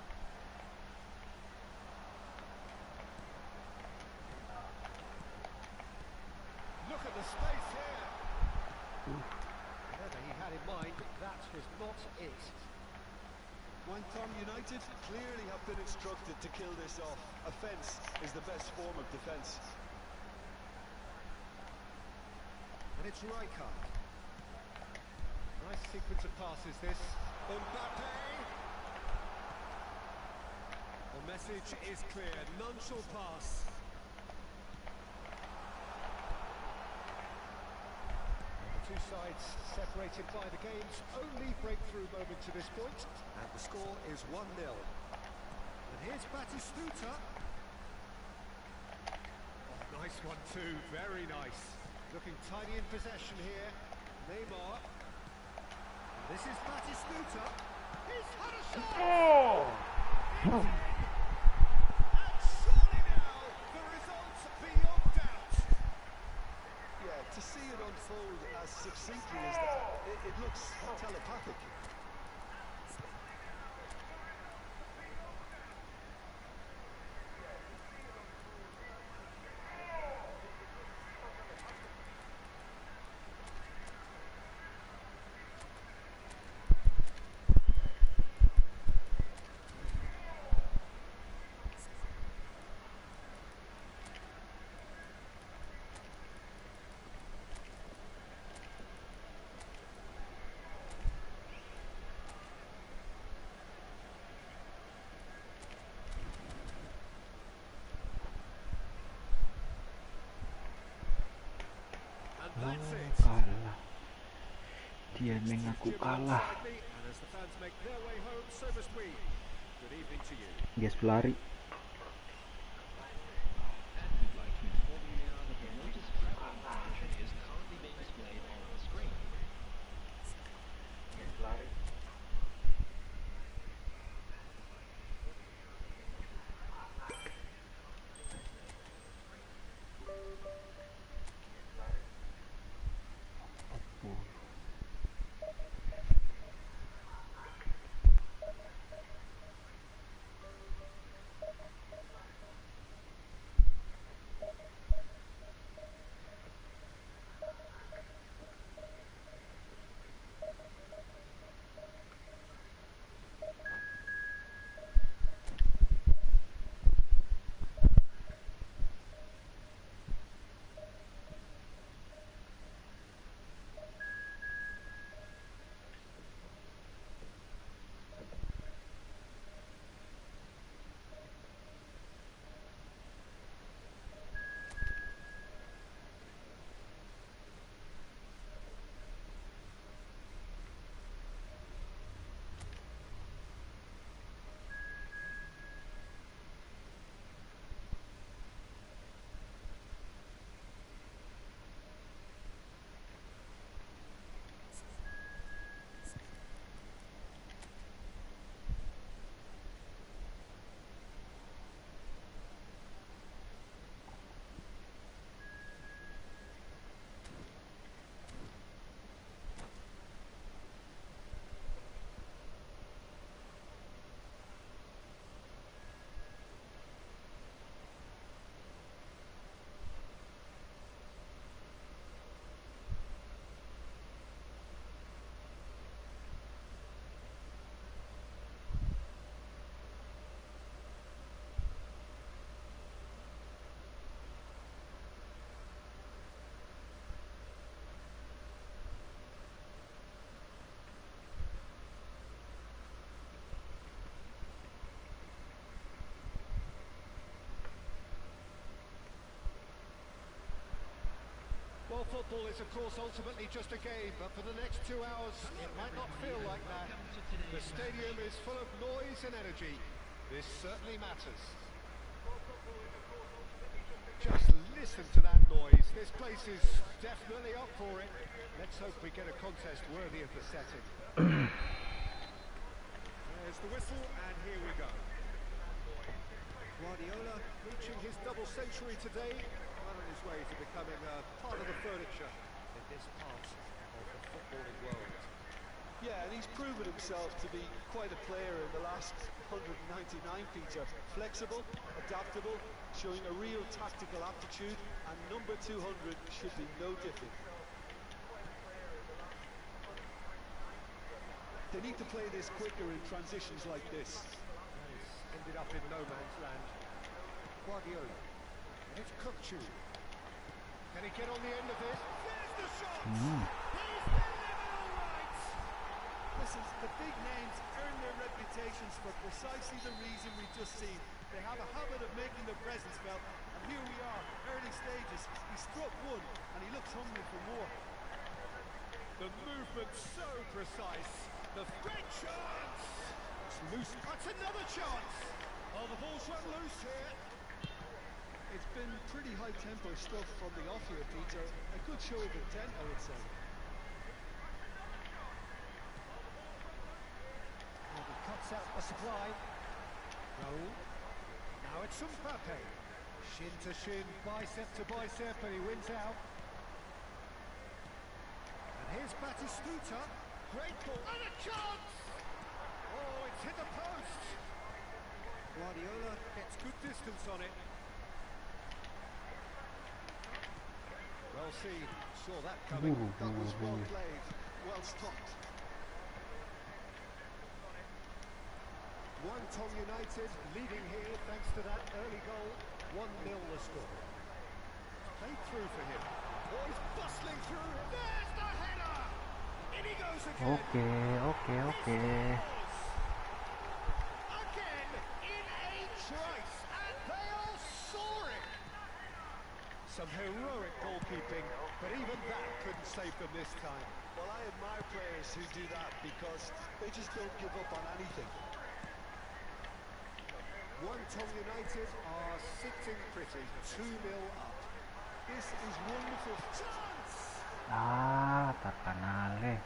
Look at the space here. Whatever he had in mind, that was not it. Wonton United clearly have been instructed to kill this off. Offence is the best form of defence. And it's Rijkaard. Nice sequence of passes this. Mbappe. The message is clear. None shall pass. The two sides separated by the game's only breakthrough moment to this point. And the score is 1-0. And here's Batistuta. Oh, nice one too. Very nice. Looking tidy in possession here. Neymar. This is Batistuta. He's had a shot! Oh! It's in! And surely now, the result's beyond doubt. Yeah, to see it unfold as succinctly as that, Dia mengaku kalah. And as the fans make their way home, so must we. Good evening to you. Dia pelari. And we'd like to inform you now that the latest travel information is currently being displayed on the screen. Well, football is, of course, ultimately just a game, but for the next 2 hours, it might not feel like that. The stadium is full of noise and energy. This certainly matters. Just listen to that noise. This place is definitely up for it. Let's hope we get a contest worthy of the setting. There's the whistle, and here we go. Guardiola reaching his double century today, well on his way to becoming part of the furniture in this part of the footballing world. Yeah, and he's proven himself to be quite a player in the last 199 Peter. Flexible, adaptable, showing a real tactical aptitude, and number 200 should be no different. They need to play this quicker in transitions like this. Ended up in no man's land. Guardiola. And it's Kukchu. Can he get on the end of this? There's the shot! He's delivered all right! Listen, the big names earn their reputations for precisely the reason we've just seen. They have a habit of making their presence felt, and here we are, early stages. He struck one, and he looks hungry for more. The movement so precise. The threat chance! It's loose. That's another chance! Oh, the ball's run loose here. It's been pretty high-tempo stuff from the off here, Peter. A good show of intent, I would say. And he cuts out a supply. Raul. Now it's Mbappe. Shin to shin, bicep to bicep, and he wins out. And here's Batistuta. Great ball. And a chance! Oh, it's hit the post. Guardiola gets good distance on it. Well seen. Saw that coming. That was well played. Well stopped. Guangdong United leading here thanks to that early goal. 1-0 the score. Played through for him. Oh, he's bustling through. There's the header! In he goes again. Okay. Again in a trice, and they are soaring. Some heroic goalkeeping, but even that couldn't save them this time. Well, I admire players who do that because they just don't give up on anything. One Tom United are sitting pretty, 2-0 up. This is wonderful. Chance! Terkenal.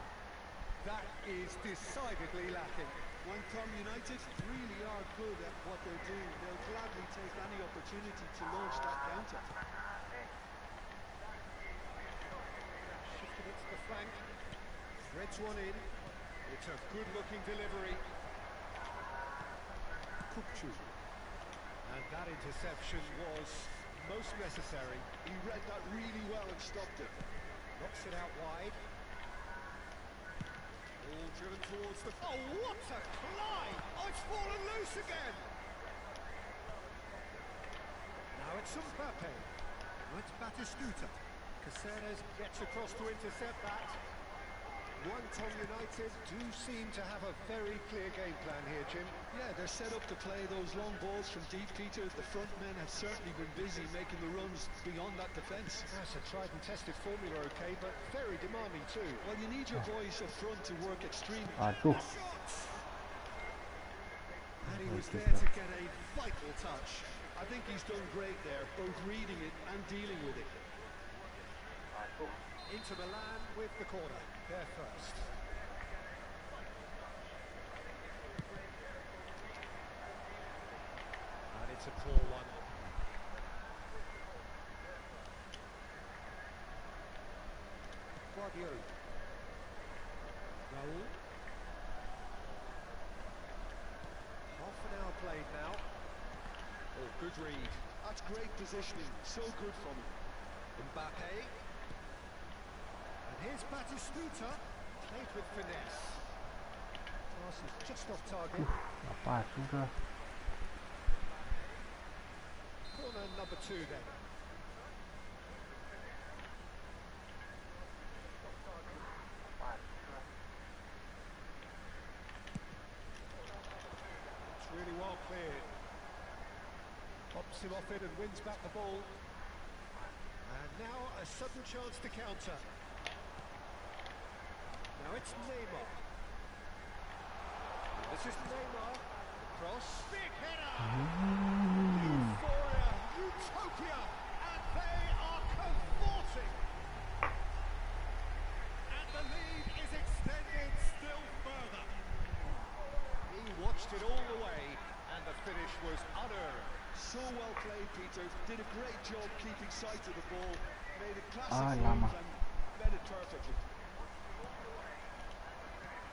That is decidedly lacking. One Tom United really are good at what they're doing. They'll gladly take any opportunity to launch that counter. Shifted it to the flank. Threads one in. It's a good-looking delivery. Kukcu. And that interception was most necessary. He read that really well and stopped it. Knocks it out wide. All driven towards the... Oh, what a climb! Oh, it's fallen loose again! Now it's Mbappe. Now it's Batistuta. Caceres gets across to intercept that. One Tom United do seem to have a very clear game plan here, Jim. Yeah, they're set up to play those long balls from deep, Peter. The front men have certainly been busy making the runs beyond that defence. That's a tried and tested formula, okay, but very demanding too. Well, you need your boys up front to work extremely. Aduh. And he was there to get a vital touch. I think he's done great there, both reading it and dealing with it. Into Milan with the corner, there first. And it's a poor one. Guardiola. Raul. Half an hour played now. Oh, good read. That's great positioning, so good from him. Mbappe. And here's Batistuta. Played with finesse. Pass is just off target. Apa sudah? Corner number 2 then. It's really well cleared. Pops him off it and wins back the ball. And now a sudden chance to counter. Now it's Neymar. And this is Neymar. Cross. Big header! Euphoria, utopia, and they are cavorting. And the lead is extended still further. He watched it all the way, and the finish was unearned. So well played, Peter. Did a great job keeping sight of the ball. Made a classic lama. move and met it perfectly.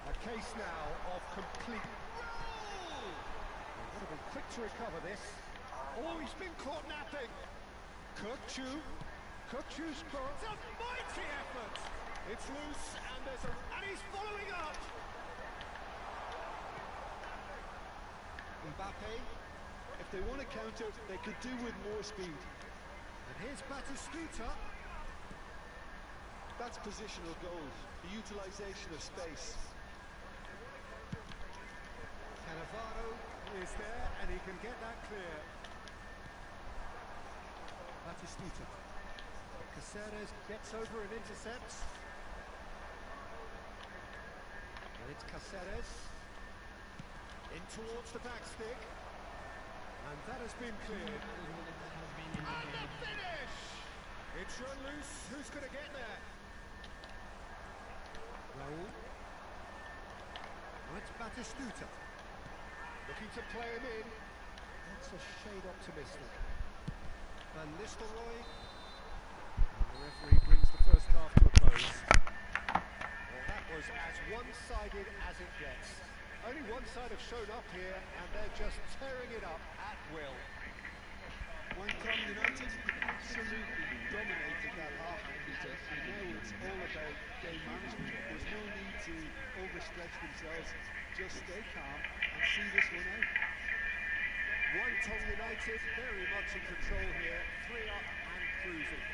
A case now of complete... Roll! Would have been quick to recover this. Oh, he's been caught napping. Kukcu's cross. It's a mighty effort. It's loose, and and he's following up. Mbappe. If they want to counter, they could do with more speed. And here's Batistuta. That's positional goals, the utilisation of space. Cannavaro is there, and he can get that clear. Batistuta. Caceres gets over and intercepts. And it's Caceres. In towards the back stick. And that has been cleared. And the finish! It's run loose. Who's going to get there? Raul. Oh, it's Batistuta. Looking to play him in. That's a shade optimistic. Van Nistelrooy. And the referee brings the first half to a close. Well, that was as one-sided as it gets. Only one side have shown up here, and they're just tearing it up at will. One Tom United absolutely dominated that half, Peter, and now it's all about game management. There's no need to overstretch themselves, just stay calm and see this one out. One Tom United very much in control here, 3 up and cruising.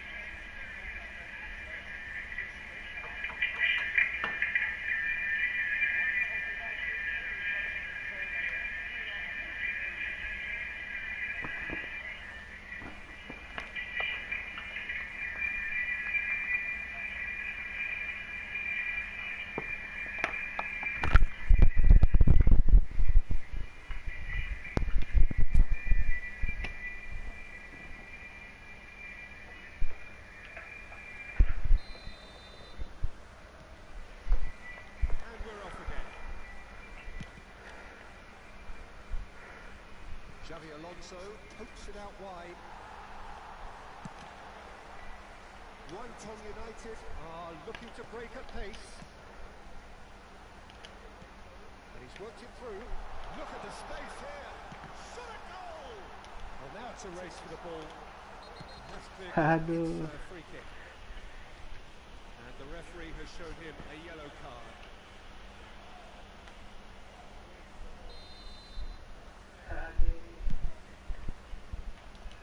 Xavi Alonso pokes it out wide. Langsung United are looking to break at pace. And he's worked it through. Look at the space here. Shot a goal! Well, now it's a race for the ball. That's clear. It's a free kick. And the referee has shown him a yellow card.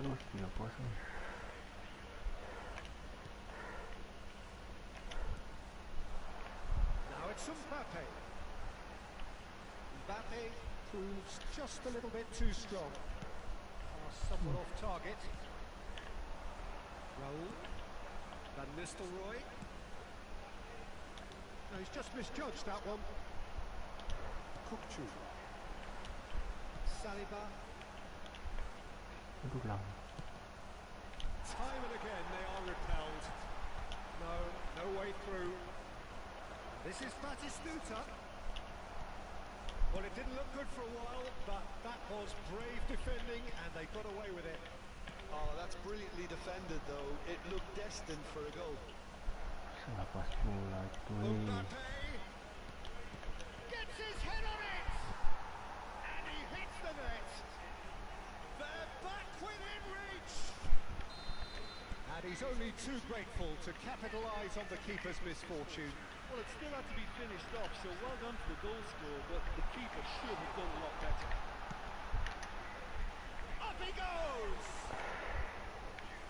Terus 3-0. Now it's Mbappe. Mbappe proves just a little bit too strong. Somewhat off target. Raul. Van Nistelrooy. No, he's just misjudged that one. Kukçu. Saliba. Aduh lang. Time and again they are repelled. No way through. This is Batistuta. Well, it didn't look good for a while, but that was brave defending and they got away with it. Oh, that's brilliantly defended, though. It looked destined for a goal. Salah pas bola cuy. Mbappe gets his head on it, and he hits the net. They're back within reach, and he's only too grateful to capitalise on the keeper's misfortune. Well, it still had to be finished off, so well done for the goal scorer, but the keeper should have done a lot better. Up he goes!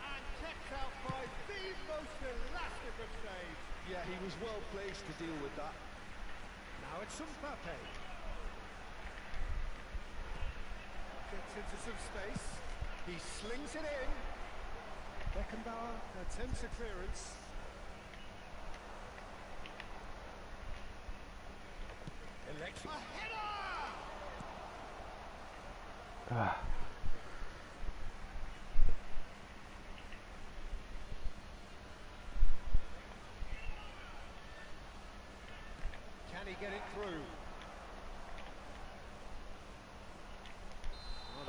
And kept out by the most elastic of saves. Yeah, he was well placed to deal with that. Now it's Mbappe. Gets into some space. He slings it in. Beckenbauer attempts a clearance. A header! Ah, Can he get it through?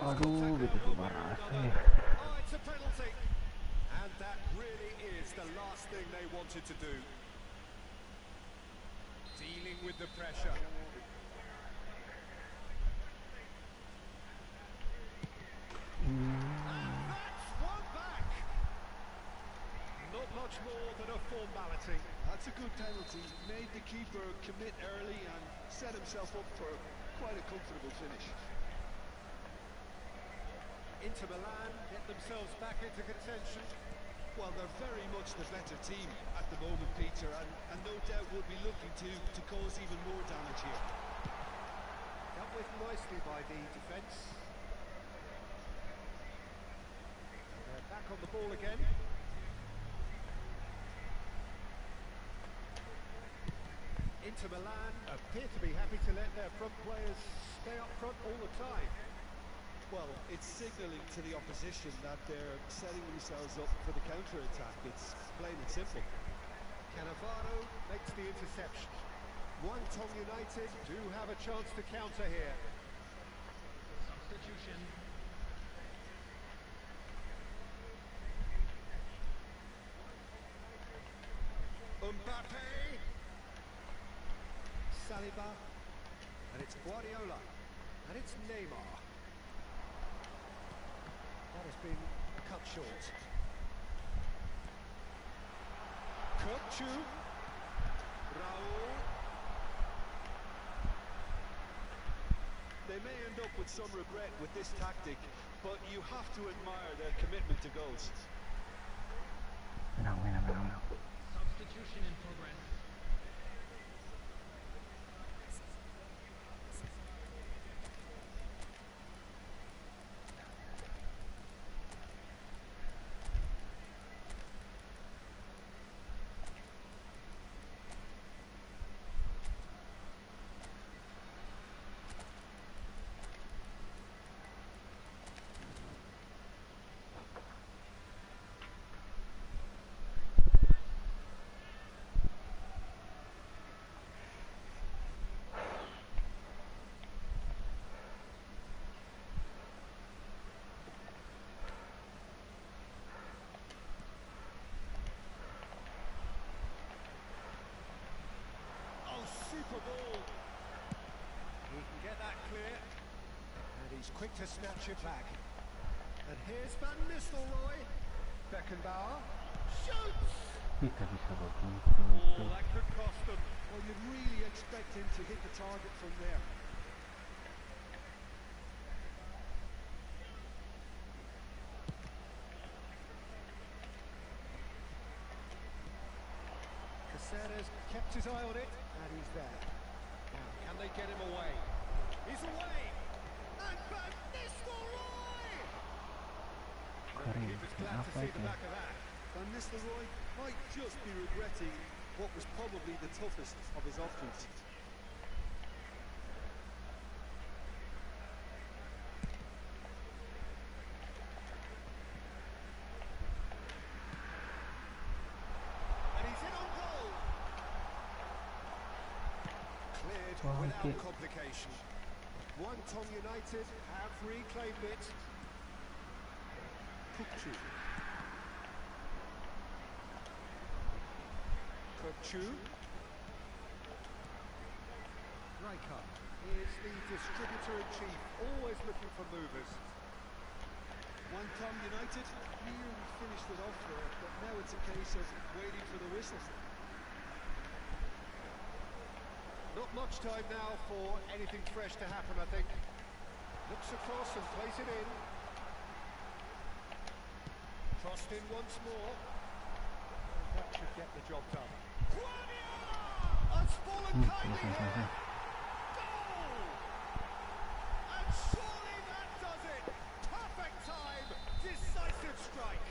aduh begitu panas nih. Oh, it's a penalty. And that really is the last thing they wanted to do. Dealing with the pressure. And that's one back. Not much more than a formality. That's a good penalty. Made the keeper commit early and set himself up for quite a comfortable finish. Inter Milan get themselves back into contention. Well, they're very much the better team at the moment, Peter, and no doubt will be looking to cause even more damage here. Dealt with nicely by the defence. They're back on the ball again. Inter Milan appear to be happy to let their front players stay up front all the time. Well, it's signalling to the opposition that they're setting themselves up for the counter-attack. It's plain and simple. Cannavaro makes the interception. Langsung United do have a chance to counter here. Substitution. Mbappe. Saliba. And it's Guardiola. And it's Neymar. That has been cut short. Kukçu. Raul. They may end up with some regret with this tactic, but you have to admire their commitment to goals. Menang. Substitution in progress. He's quick to snatch it back. And here's Van Nistelrooy. Beckenbauer shoots! Kita bisa begitu. Oh, that could cost them. Well, you'd really expect him to hit the target from there. Caceres kept his eye on it, and he's there. Now, can they get him away? He's away! And Van Nistelrooy! Keren. Keeper's glad to Apa see itu? the back of that. Van Nistelrooy might just be regretting what was probably the toughest of his options. And he's in on goal! Cleared Oh, without okay. complication. One Tom United have reclaimed it. Kukchu. Kukchu. Rijkaard is the distributor-in-chief, always looking for movers. One Tom United nearly finished it off there, but now it's a case of waiting for the whistle. Not much time now for anything fresh to happen, I think. Looks across and plays it in. Crossed in once more. That should get the job done. Guardiola! Has fallen kindly here. Goal! And surely that does it. Perfect time. Decisive strike.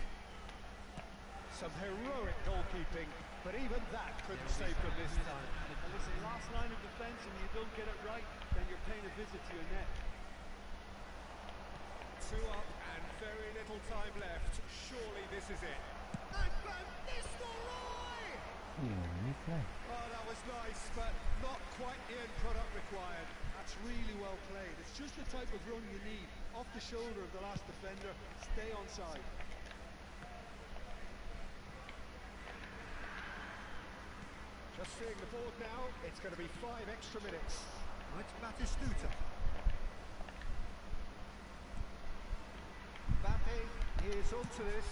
Some heroic goalkeeping, but even that couldn't save them this time. And listen, last line of defence and you don't get it right, then you're paying a visit to your net. 2 up and very little time left. Surely this is it. And Van Nistelrooy! Unik lah. Oh, that was nice, but not quite the end product required. That's really well played. It's just the type of run you need. Off the shoulder of the last defender, stay onside. Just seeing the board now, it's going to be 5 extra minutes. It's Batistuta. Mbappe is onto this.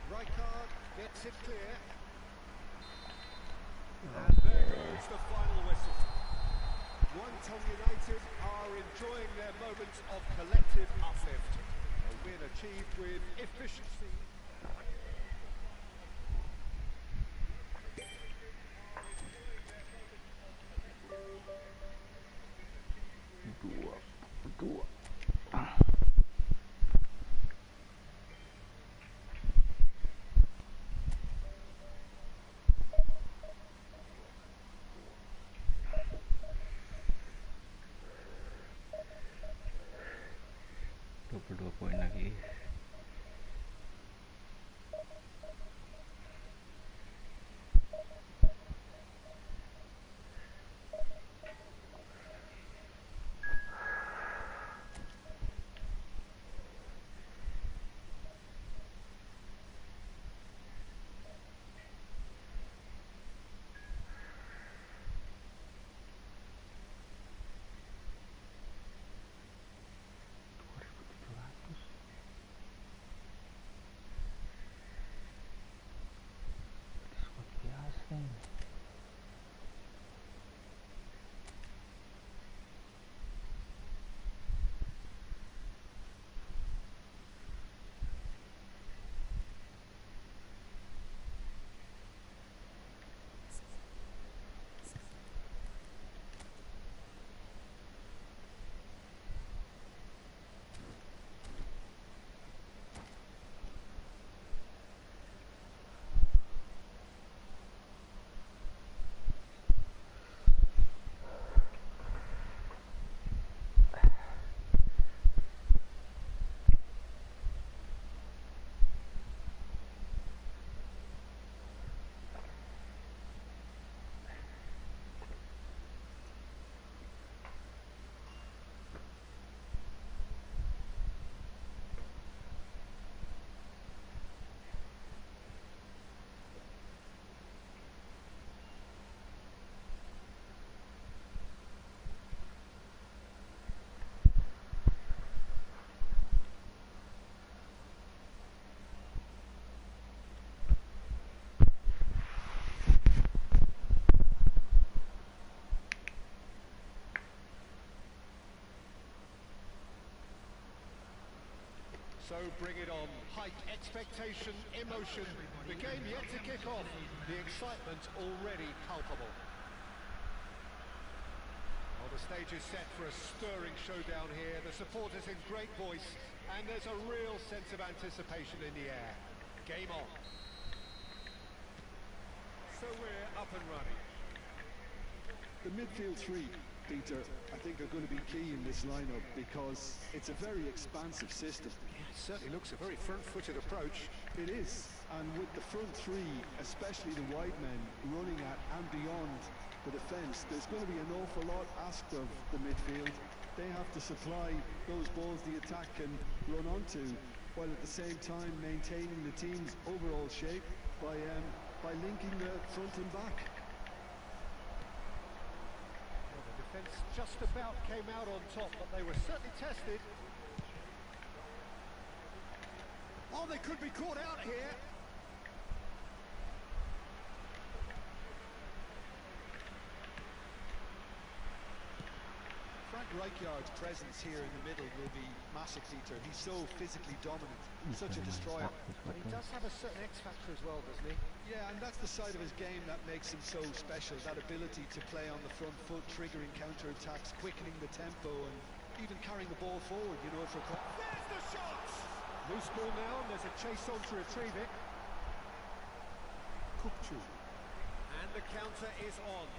Rijkaard gets it clear. And there goes the final whistle. One Tom United are enjoying their moment of collective uplift. A win achieved with efficiency. Dua. Dua poin lagi. So bring it on. Hype, expectation, emotion. The game yet to kick off. The excitement already palpable. Well, the stage is set for a stirring showdown here. The supporters in great voice, and there's a real sense of anticipation in the air. Game on. So we're up and running. The midfield three, Peter, I think are going to be key in this lineup because it's a very expansive system. Yeah, it certainly looks a very front-footed approach. It is, and with the front three, especially the wide men, running at and beyond the defence, there's going to be an awful lot asked of the midfield. They have to supply those balls the attack can run onto, while at the same time maintaining the team's overall shape by linking the front and back. Well, the defence just about came out on top, but they were certainly tested. Oh, they could be caught out here. Rijkaard's presence here in the middle will be massive, Peter. He's so physically dominant, such a destroyer. But he does have a certain X factor as well, doesn't he? Yeah, and that's the side of his game that makes him so special, that ability to play on the front foot, triggering counter-attacks, quickening the tempo, and even carrying the ball forward, you know, for... There's the shot! Loose ball now, and there's a chase on to retrieve it. Kukçu. And the counter is on.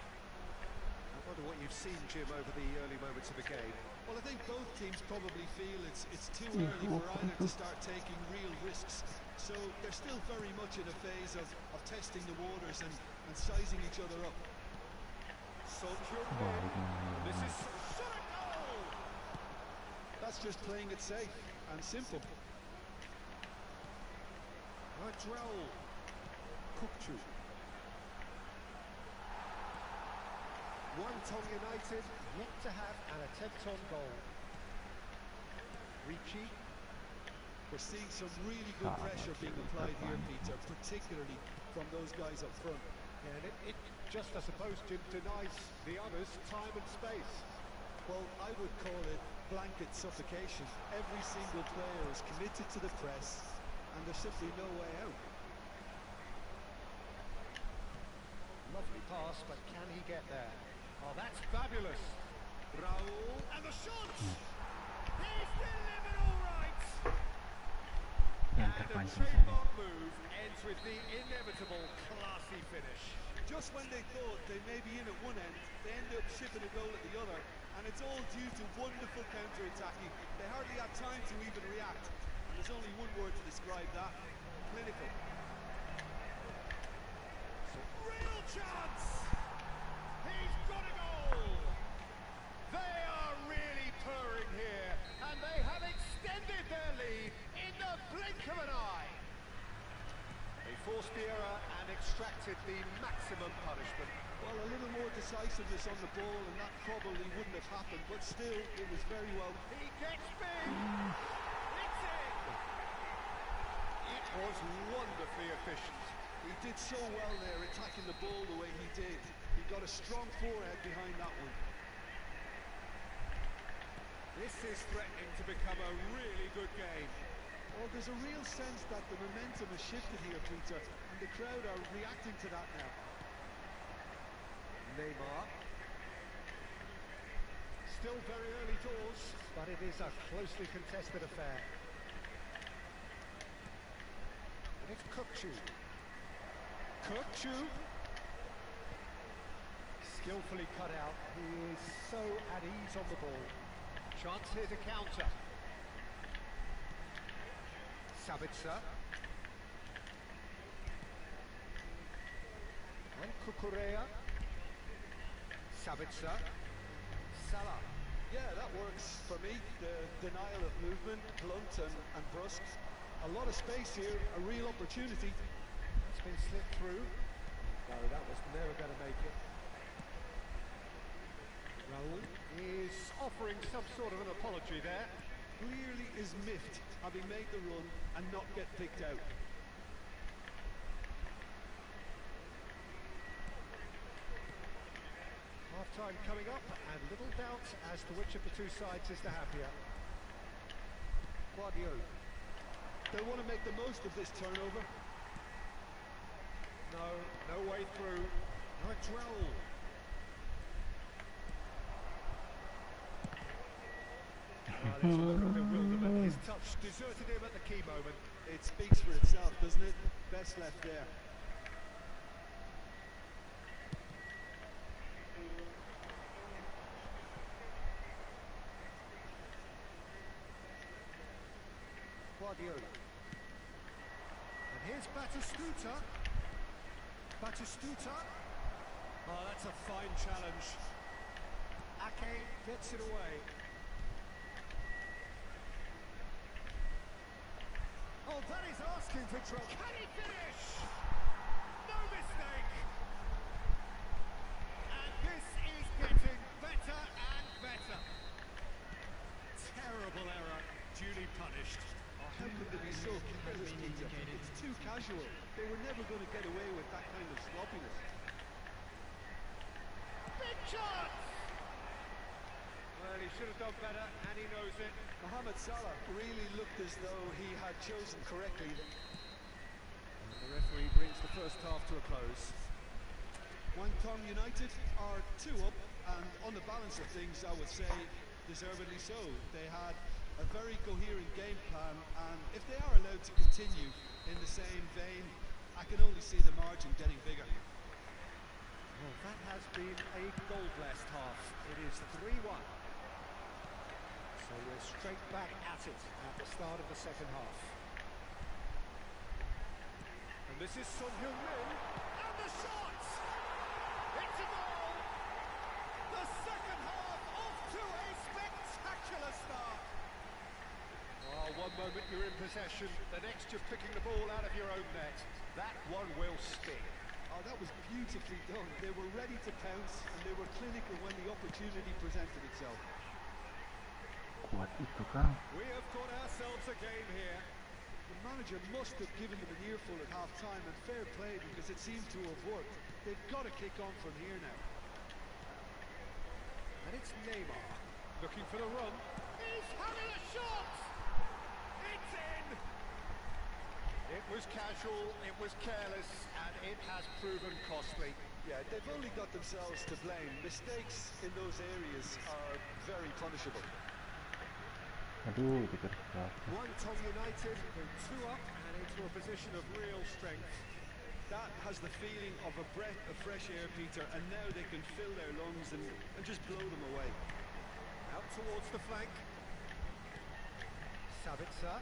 I wonder what you've seen, Jim, over the early moments of the game. Well, I think both teams probably feel it's too early for either to start taking real risks. So they're still very much in a phase of testing the waters and sizing each other up. This is shot at goal! That's just playing it safe and simple. Raul. Kukçu. Tong United yet to have an attempt on goal. Ricci. We're seeing some really good pressure being applied here, Peter, particularly from those guys up front. Yeah, and it just, I suppose, Jim, denies the others time and space. Well, I would call it blanket suffocation. Every single player is committed to the press, and there's simply no way out. Lovely pass, but can he get there? Oh, that's fabulous. Raul, and the shot! He's delivered all right! And the trademark move ends with the inevitable classy finish. Just when they thought they may be in at one end, they end up shipping a goal at the other, and it's all due to wonderful counter-attacking. They hardly had time to even react, and there's only one word to describe that: clinical. Real chance! He's got a goal! They are really purring here, and they have extended their lead in the blink of an eye. They forced the error and extracted the maximum punishment. Well, a little more decisiveness on the ball, and that probably wouldn't have happened, but still, it was very well. He gets big! It's in! It was wonderfully efficient. He did so well there, attacking the ball the way he did. He got a strong forehead behind that one. This is threatening to become a really good game. Well, there's a real sense that the momentum has shifted here, Peter, and the crowd are reacting to that now. Neymar. Still very early doors, but it is a closely contested affair. And it's Kukçu. Kukçu. Skillfully cut out. He is so at ease on the ball. Chance here to counter. Sabitzer. And Kukurea. Sabitzer. Salah. Yeah, that works for me. The denial of movement, blunt and brusque. A lot of space here, a real opportunity. It's been slipped through. No, that was never going to make it. Raul is offering some sort of an apology there. Clearly is miffed, having made the run and not get picked out. Half-time coming up, and little doubt as to which of the two sides is the happier. Guardiola. They want to make the most of this turnover. No way through. No Drell. Well, it's a look of bewilderment. His touch deserted him at the key moment. It speaks for itself, doesn't it? Best left there. Guardiola. And here's Batistuta. Batistuta. Oh, that's a fine challenge. Ake gets it away. Oh, that is asking for trouble. Can he finish? No mistake. And this is getting better and better. Terrible error, duly punished. How could they be so careless, Peter? It's too casual. They were never going to get away with that kind of sloppiness. Big chance! Well, he should have done better, and he knows it. Mohamed Salah really looked as though he had chosen correctly. And the referee brings the first half to a close. Guangdong United are 2 up, and on the balance of things, I would say deservedly so. They had a very coherent game plan, and if they are allowed to continue in the same vein, I can only see the margin getting bigger. Well, that has been a goal-blessed half. It is 3-1. So we're straight back at it at the start of the second half. And this is Son Heung-min, and the shot! It's a goal! The second half off to a spectacular start. Oh, one moment you're in possession, the next you're picking the ball out of your own net. That one will sting. Oh, that was beautifully done. They were ready to pounce, and they were clinical when the opportunity presented itself. Kuat itu Kang. We have got ourselves a game here. The manager must have given them an earful at half-time, and fair play because it seemed to have worked. They've got to kick on from here now. And it's Neymar looking for the run. He's having a shot! It's in! It was casual, it was careless, and it has proven costly. Yeah, they've only got themselves to blame. Mistakes in those areas are very punishable. Aduh, dikerja. Guangdong United go 2 up and into a position of real strength. That has the feeling of a breath of fresh air, Peter, and now they can fill their lungs and just blow them away. Out towards the flank. Sabitzer.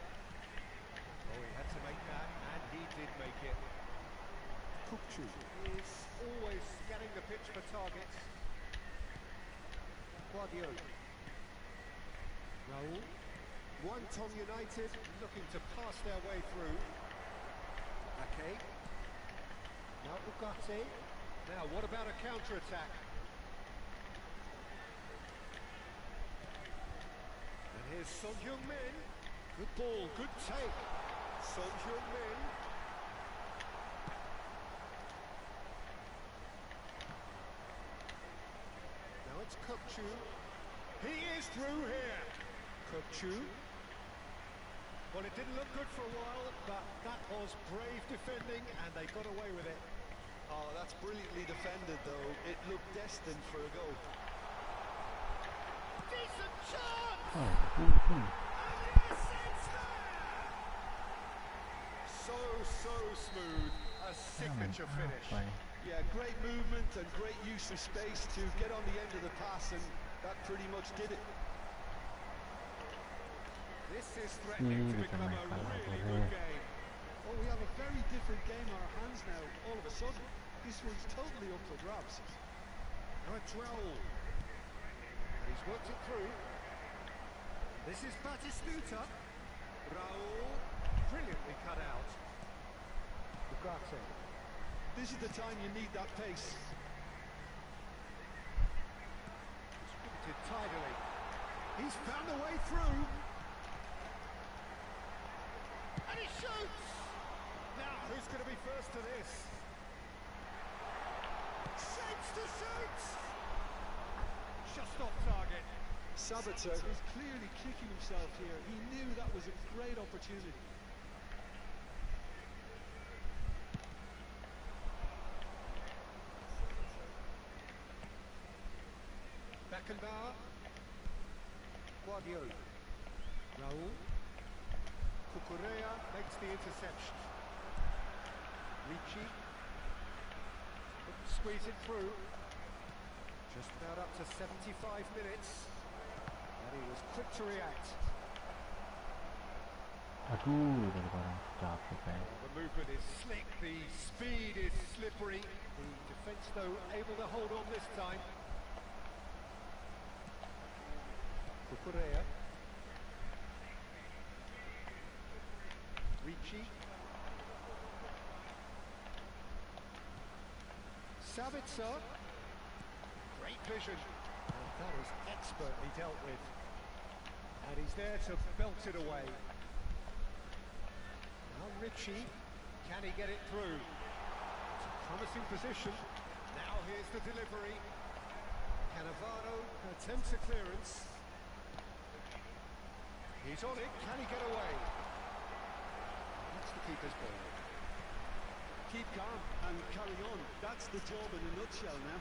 Oh, he had to make that, and he did make it. Kukchu is always scanning the pitch for targets. Guardiola. Raul. Guangdong United looking to pass their way through. Ake. Now Ugarte. Now, what about a counter-attack? And here's Son Heung-min. Good ball, good take. Son Heung-min. Now it's Kukchu. He is through here. Kukchu. Well, it didn't look good for a while, but that was brave defending, and they got away with it. Oh, that's brilliantly defended, though. It looked destined for a goal. Decent chance! Oh, And yes, it's there! So smooth. A signature finish. apa ya? Yeah, great movement and great use of space to get on the end of the pass, and that pretty much did it. This is threatening to become a really good game. Oh, we have a very different game on our hands now, all of a sudden. This one's totally up for grabs. Now it's Raul. And he's worked it through. This is Batistuta. Raul, brilliantly cut out. Ugarte. This is the time you need that pace. Distributed tidily. He's found a way through. And he shoots! Now, who's going to be first to this? Shapes to shoot! Just off target. Sabitzer is clearly kicking himself here. He knew that was a great opportunity. Guardiola. Raul. Cucurella makes the interception. Ricci. Couldn't squeeze it through. Just about up to 75 minutes. And he was quick to react. Aduh, daripada capek kan. The movement is slick, the speed is slippery. The defence, though, able to hold on this time. Cucurella. Ricci. Sabitzer. Great vision. And that is expertly dealt with. And he's there to belt it away. Now Ricci. Can he get it through? It's a promising position. Now here's the delivery. Cannavaro attempts a clearance. He's on it. Can he get away? That's the keeper's ball. Keep calm and carry on. That's the job in a nutshell now.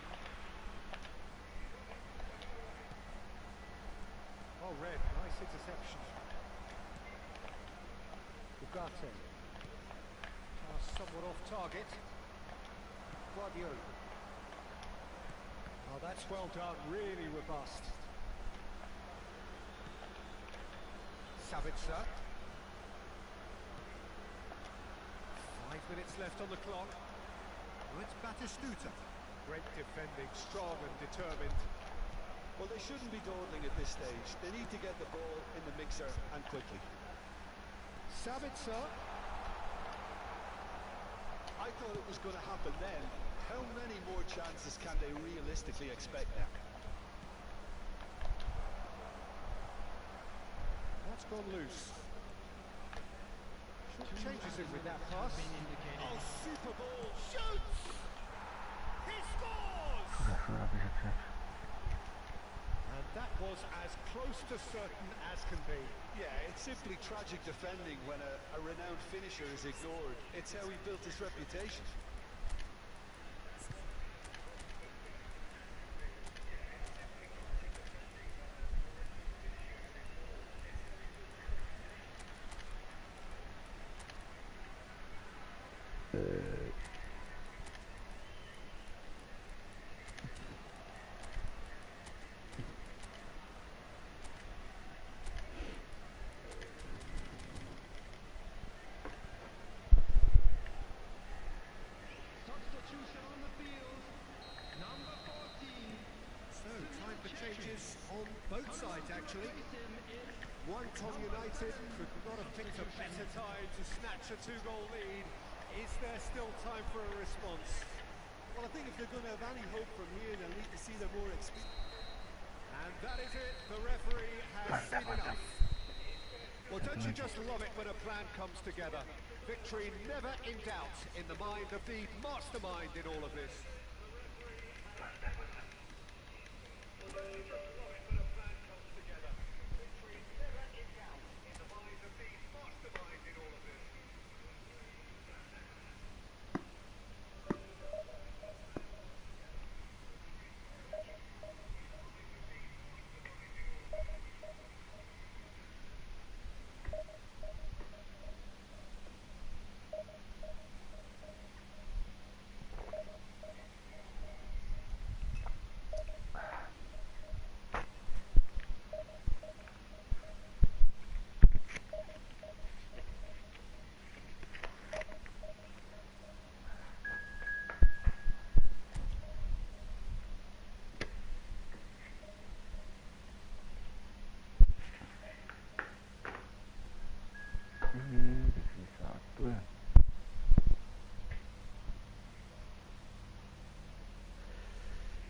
Oh, Red, nice interception. Ugarte. Pass somewhat off target. Guardiola. Oh, that's well done, really robust. Sabitzer. 5 minutes left on the clock. Oh, it's Batistuta. Great defending, strong and determined. Well, they shouldn't be dawdling at this stage. They need to get the ball in the mixer and quickly. Sabitzer. I thought it was going to happen then. How many more chances can they realistically expect now? That's gone loose. Changes it with that pass. Oh, super ball. Shoots! He scores! Sudah bisa track. And that was as close to certain as can be. Yeah, it's simply tragic defending when a renowned finisher is ignored. It's how he built his reputation. Substitution on the field. Number 14. So, time for changes on both sides, actually. One-Tom United could not have picked a better time to snatch a two-goal lead. Is there still time for a response? Well, I think if they're going to have any hope from here, they'll need to see their more experienced. And that is it. The referee has seen enough. Well, don't you just love it when a plan comes together? Victory never in doubt in the mind of the mastermind in all of this. Satu ya.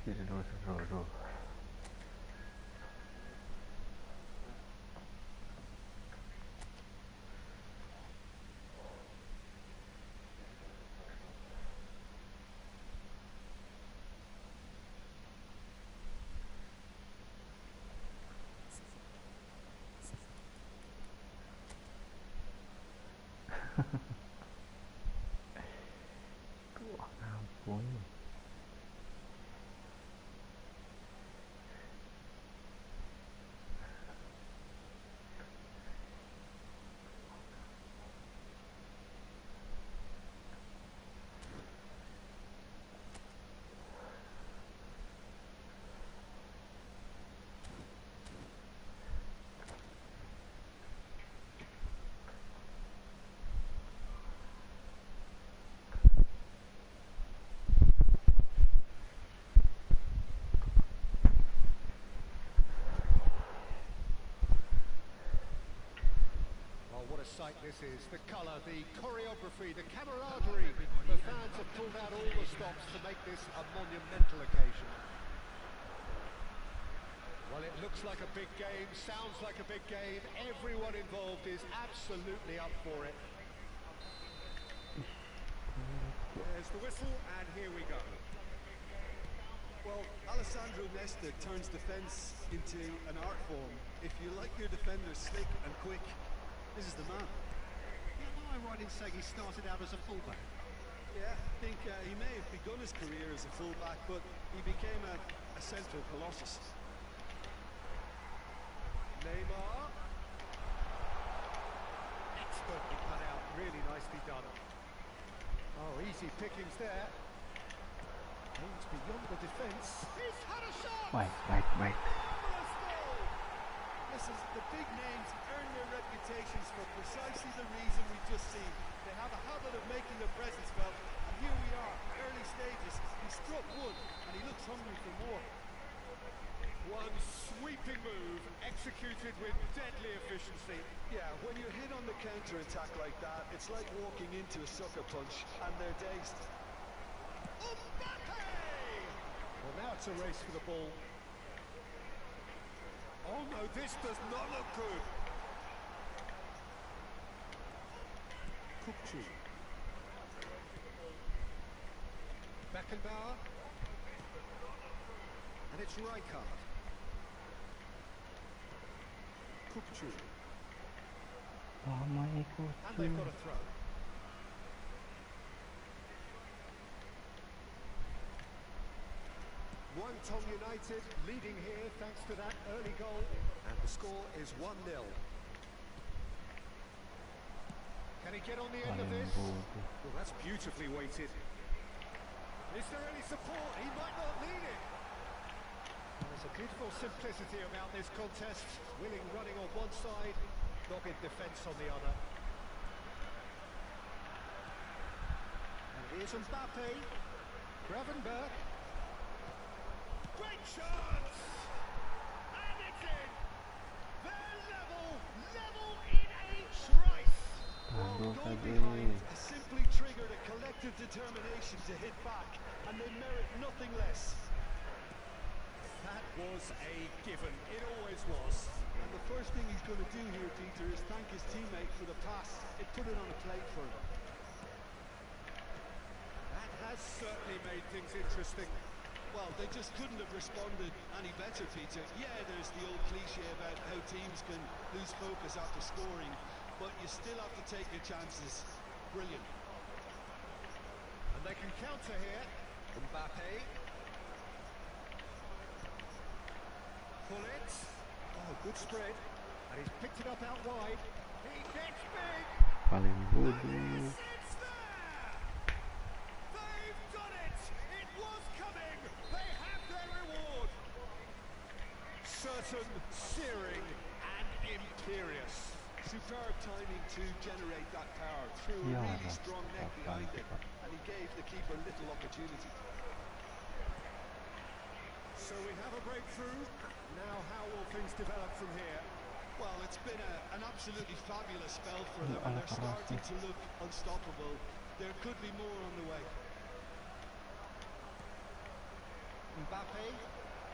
Jadi dua. Ampun. sight this is. The colour, the choreography, the camaraderie. The fans have pulled out all the stops to make this a monumental occasion. Well, it looks like a big game, sounds like a big game. Everyone involved is absolutely up for it. There's the whistle, and here we go. Well, Alessandro Nesta turns defence into an art form. If you like your defenders slick and quick, this is the man. Am I right in saying he started out as a fullback? Yeah, I think he may have begun his career as a fullback, but he became a central colossus. Neymar. Expertly cut out, really nicely done. Oh, easy pickings there. Aims beyond the defence. He's had a shot! Wait. Marvellous goal! Listen, the big names earn their reputations for precisely the reason we've just seen. They have a habit of making their presence felt, and here we are, early stages. He struck one, and he looks hungry for more. One sweeping move, executed with deadly efficiency. Yeah, when you're hit on the counter-attack like that, it's like walking into a sucker punch, and they're dazed. Mbappe! Well, now it's a race for the ball. Oh no, this does not look good. Kukçu. Beckenbauer. And it's Rijkaard. Kukçu. Lama And they've got a throw. Muangthong United leading here thanks to that early goal. And the score is 1-0. Can he get on the end of this? Well, that's beautifully weighted. Is there any support? He might not need it. There's a beautiful simplicity about this contest. Willing running on one side, dogged defence on the other. And here's Mbappe. Gravenberch. Great chance! And it's in! They're level in a trice! Well, going behind has simply triggered a collective determination to hit back, and they merit nothing less. That was a given. It always was. And the first thing he's going to do here, Peter, is thank his teammate for the pass. It put it on a plate for him. That has certainly made things interesting. Well, they just couldn't have responded any better, Peter. Yeah, there's the old cliche about how teams can lose focus after scoring, but you still have to take your chances. Brilliant. And they can counter here. Mbappe. Pull it. Oh, good spread. And he's picked it up out wide. He gets big. paling bodoh. It's there. They've done it. It was coming. They have their reward. Certain, searing, and imperious. Superb timing to generate that power through a really strong neck behind it, and he gave the keeper little opportunity. So we have a breakthrough. Now how will things develop from here? Well, it's been an absolutely fabulous spell for them, and they're starting to look unstoppable. There could be more on the way. Mbappe.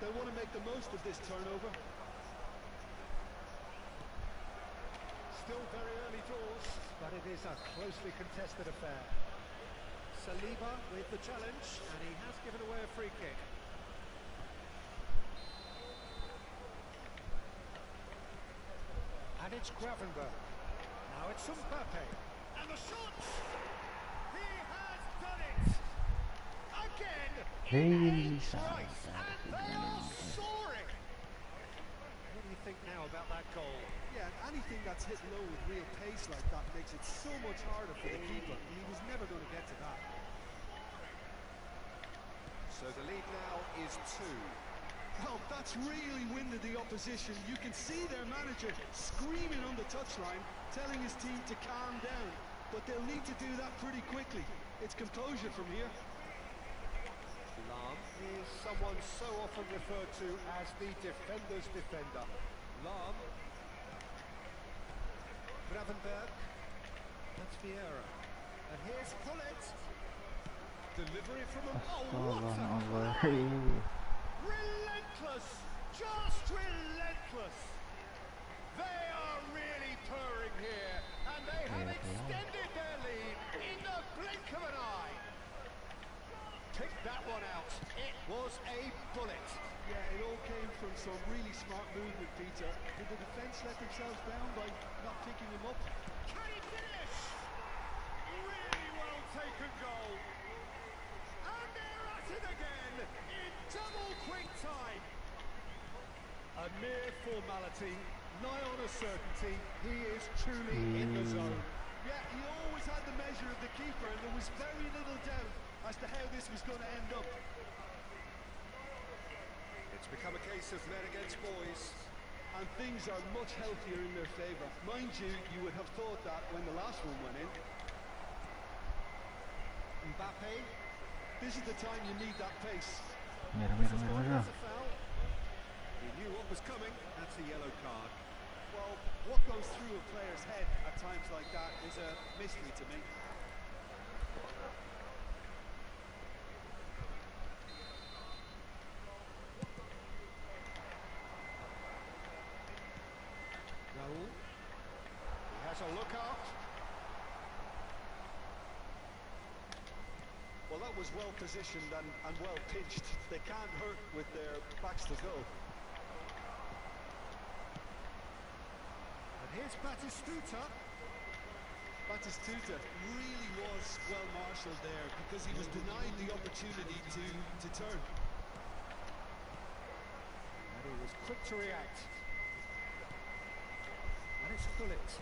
They want to make the most of this turnover. Still very early doors, but it is a closely contested affair. Saliba with the challenge, and he has given away a free kick. And it's Gravenberch. Now it's Mbappe. And the shot! He has done it! Again! In a trice! And they are soaring! What do you think now about that goal? Yeah, anything that's hit low with real pace like that makes it so much harder for the keeper, and he was never going to get to that. So the lead now is 2. Well, that's really winded the opposition. You can see their manager screaming on the touchline, telling his team to calm down. But they'll need to do that pretty quickly. It's composure from here. Lahm is someone so often referred to as the defender's defender. Lahm. Gravenberg. That's Vieira. And here's Pullet. Delivery from a... Oh, what a play! Relentless! Just relentless! They are really purring here, and they have extended their lead in the blink of an eye. Pick that one out. It was a bullet. Yeah, it all came from some really smart movement, Peter. Did the defence let themselves down by not picking him up? Can he finish? Really well taken goal. And they're at it again in double quick time. A mere formality, nigh on a certainty. He is truly in the zone. Yeah, he always had the measure of the keeper, and there was very little doubt as to how this was going to end up. It's become a case of men against boys. And things are much healthier in their favour. Mind you, you would have thought that when the last one went in. Mbappe. This is the time you need that pace. Mira. That's a foul. He knew what was coming. That's a yellow card. Well, what goes through a player's head at times like that is a mystery to me. Raul. He has a look out. Well, that was well positioned and well pitched. They can't hurt with their backs to goal. And here's Batistuta. Batistuta really was well marshalled there because he was denied the opportunity to turn. And he was quick to react. And it's Pullet.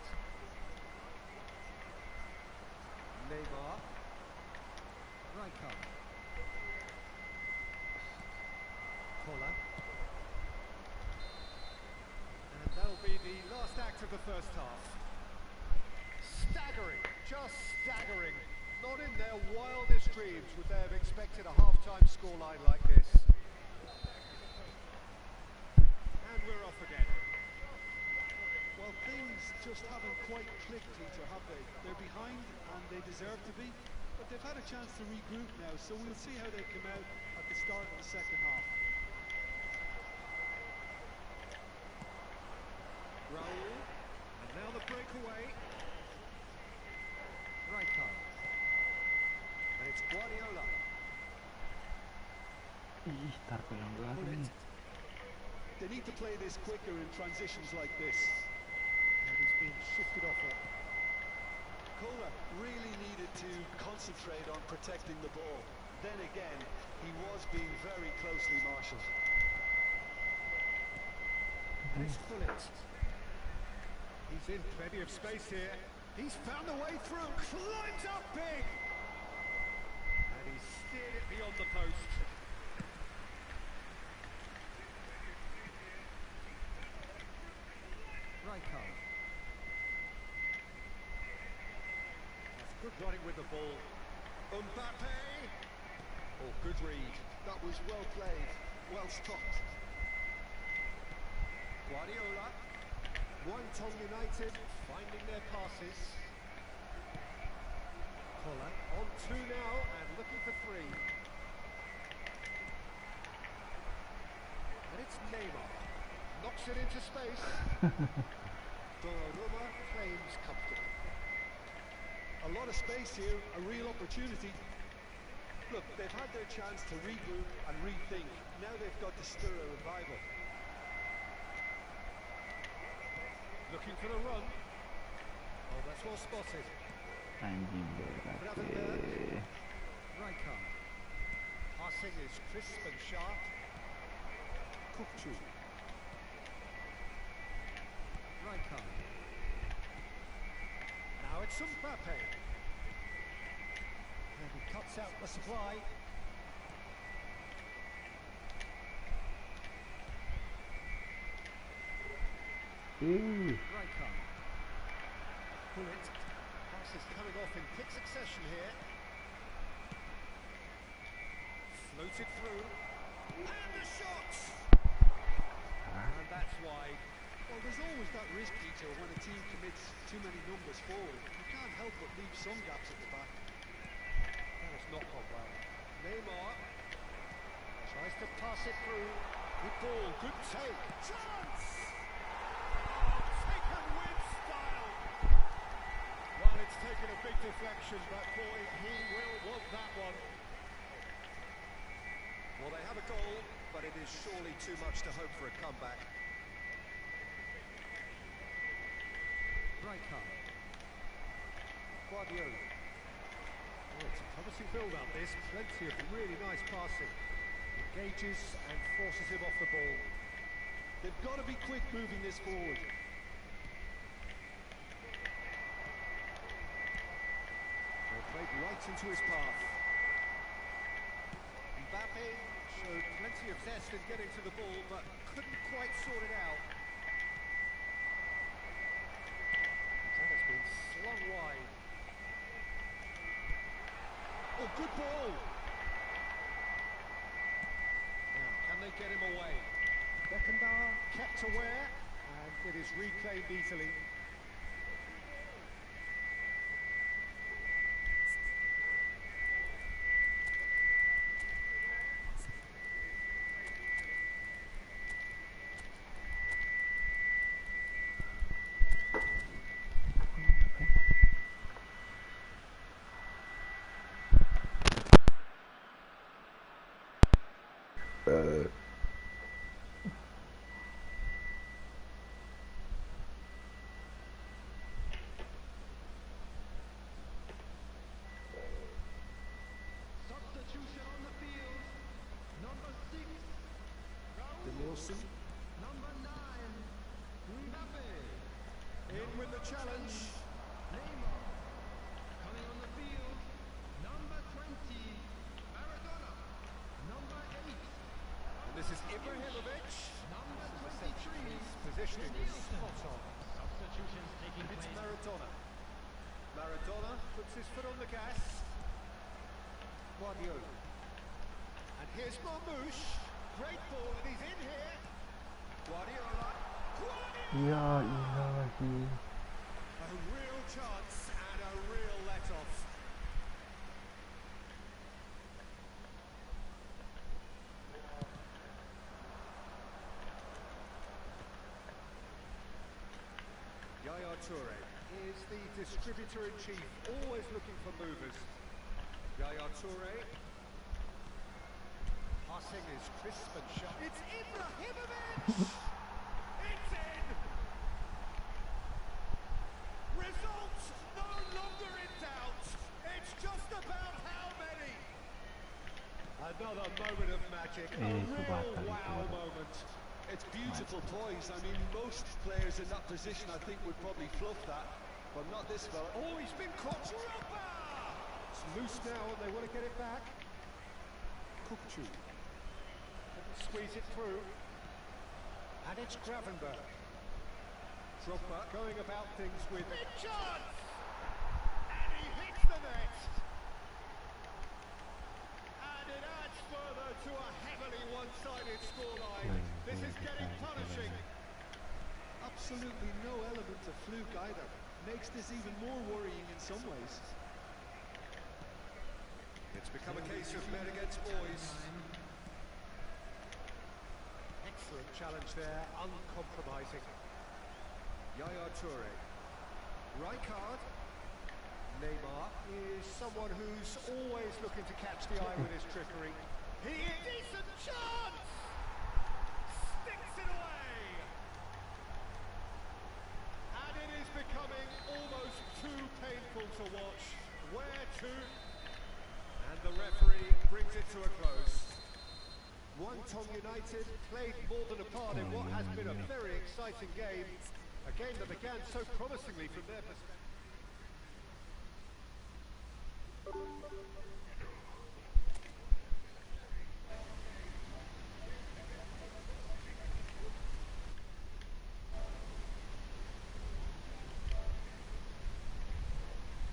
Neymar. Rijkaard. Koller. And that'll be the last act of the first half. Staggering, just staggering. Not in their wildest dreams would they have expected a half-time scoreline like this. And we're off again. Well, things just haven't quite clicked, Peter, have they? They're behind and they deserve to be, but they've had a chance to regroup now, so we'll see how they come out at the start of the second half. Raul, and now the breakaway. Rijkaard. And it's Guardiola. Estar pelando la Pullet. They need to play this quicker in transitions like this. And he's been shifted off it. Kohler really needed to concentrate on protecting the ball. Then again, he was being very closely marshalled. And it's Pullet. He's in plenty of space here. He's found a way through. Climbs up big. And he's steered it beyond the post. Rijkaard. That's good running with the ball. Mbappe. Oh, good read. That was well played, well stopped. Guardiola. Wellington United finding their passes. Koller on two now and looking for three. And it's Neymar. Knocks it into space. Donnarumma claims comfortably. A lot of space here, a real opportunity. Look, they've had their chance to regroup and rethink. Now they've got to stir a revival. Looking for the run. Oh, that's well spotted. anjing berat. Gravenberg. Rijkaard. Passing is crisp and sharp. Kukçu. Rijkaard. Now it's Mbappe. And he cuts out the supply. Rijkaard. Pullet. Pass is coming off in quick succession here. Floated through. And the shot! And that's wide. Well, there's always that risk, Peter, when a team commits too many numbers forward. You can't help but leave some gaps at the back. That has not gone well. Neymar tries to pass it through. Good ball, good take. Chance! Oh, taken with style. Well, it's taken a big deflection, but boy, he will want that one. Well, they have a goal, but it is surely too much to hope for a comeback. Rijkaard. Guardiola. Oh, it's a promising build-up, this. Plenty of really nice passing. Engages and forces him off the ball. They've got to be quick moving this forward. Well, played right into his path. Mbappe showed plenty of zest in getting to the ball, but couldn't quite sort it out. That has been slung wide. Oh, good ball! Now, can they get him away? Beckenbauer kept aware, and it is reclaimed easily. Substitution on the field. Number 6. Nielsen Number 9. Mbappe. in with the challenge. Neymar. Coming on the field. Number 20. Maradona. Number 8. And this is Ibrahimovic. Number His 23. positioning is spot on. Substitutions taking It's place. Maradona. Maradona puts his foot on the gas. Guardiola. And here's Marmoush. Great ball, and he's in here. Guardiola. Guardiola! Ya ilahi. A real chance and a real let-off. Yaya Toure is the distributor-in-chief, always looking for movers. Yaya Toure. Passing is crisp and sharp. It's Ibrahimovic! It's in! Results no longer in doubt. It's just about how many. Another moment of magic. A real wow moment. It's beautiful poise. I mean, most players in that position, I think, would probably fluff that, but not this fella. Oh, he's been caught. Drogba! It's loose now and they want to get it back. Kukchu. Squeeze it through. And it's Gravenberg. Drogba going about things with big chance! And he hits the net! And it adds further to a heavily one-sided scoreline. This is getting punishing. Absolutely no element of fluke either. Makes this even more worrying in some ways. It's become a case of men against boys. Excellent challenge there, uncompromising. Yaya Toure. Rijkaard. Neymar is someone who's always looking to catch the eye with his trickery. He is decent chance! Sticks it away! And it is becoming almost too painful to watch. Where to? And the referee brings it to a close. Wonton United played more than a part in what has been a very exciting game. A game that began so promisingly from their perspective.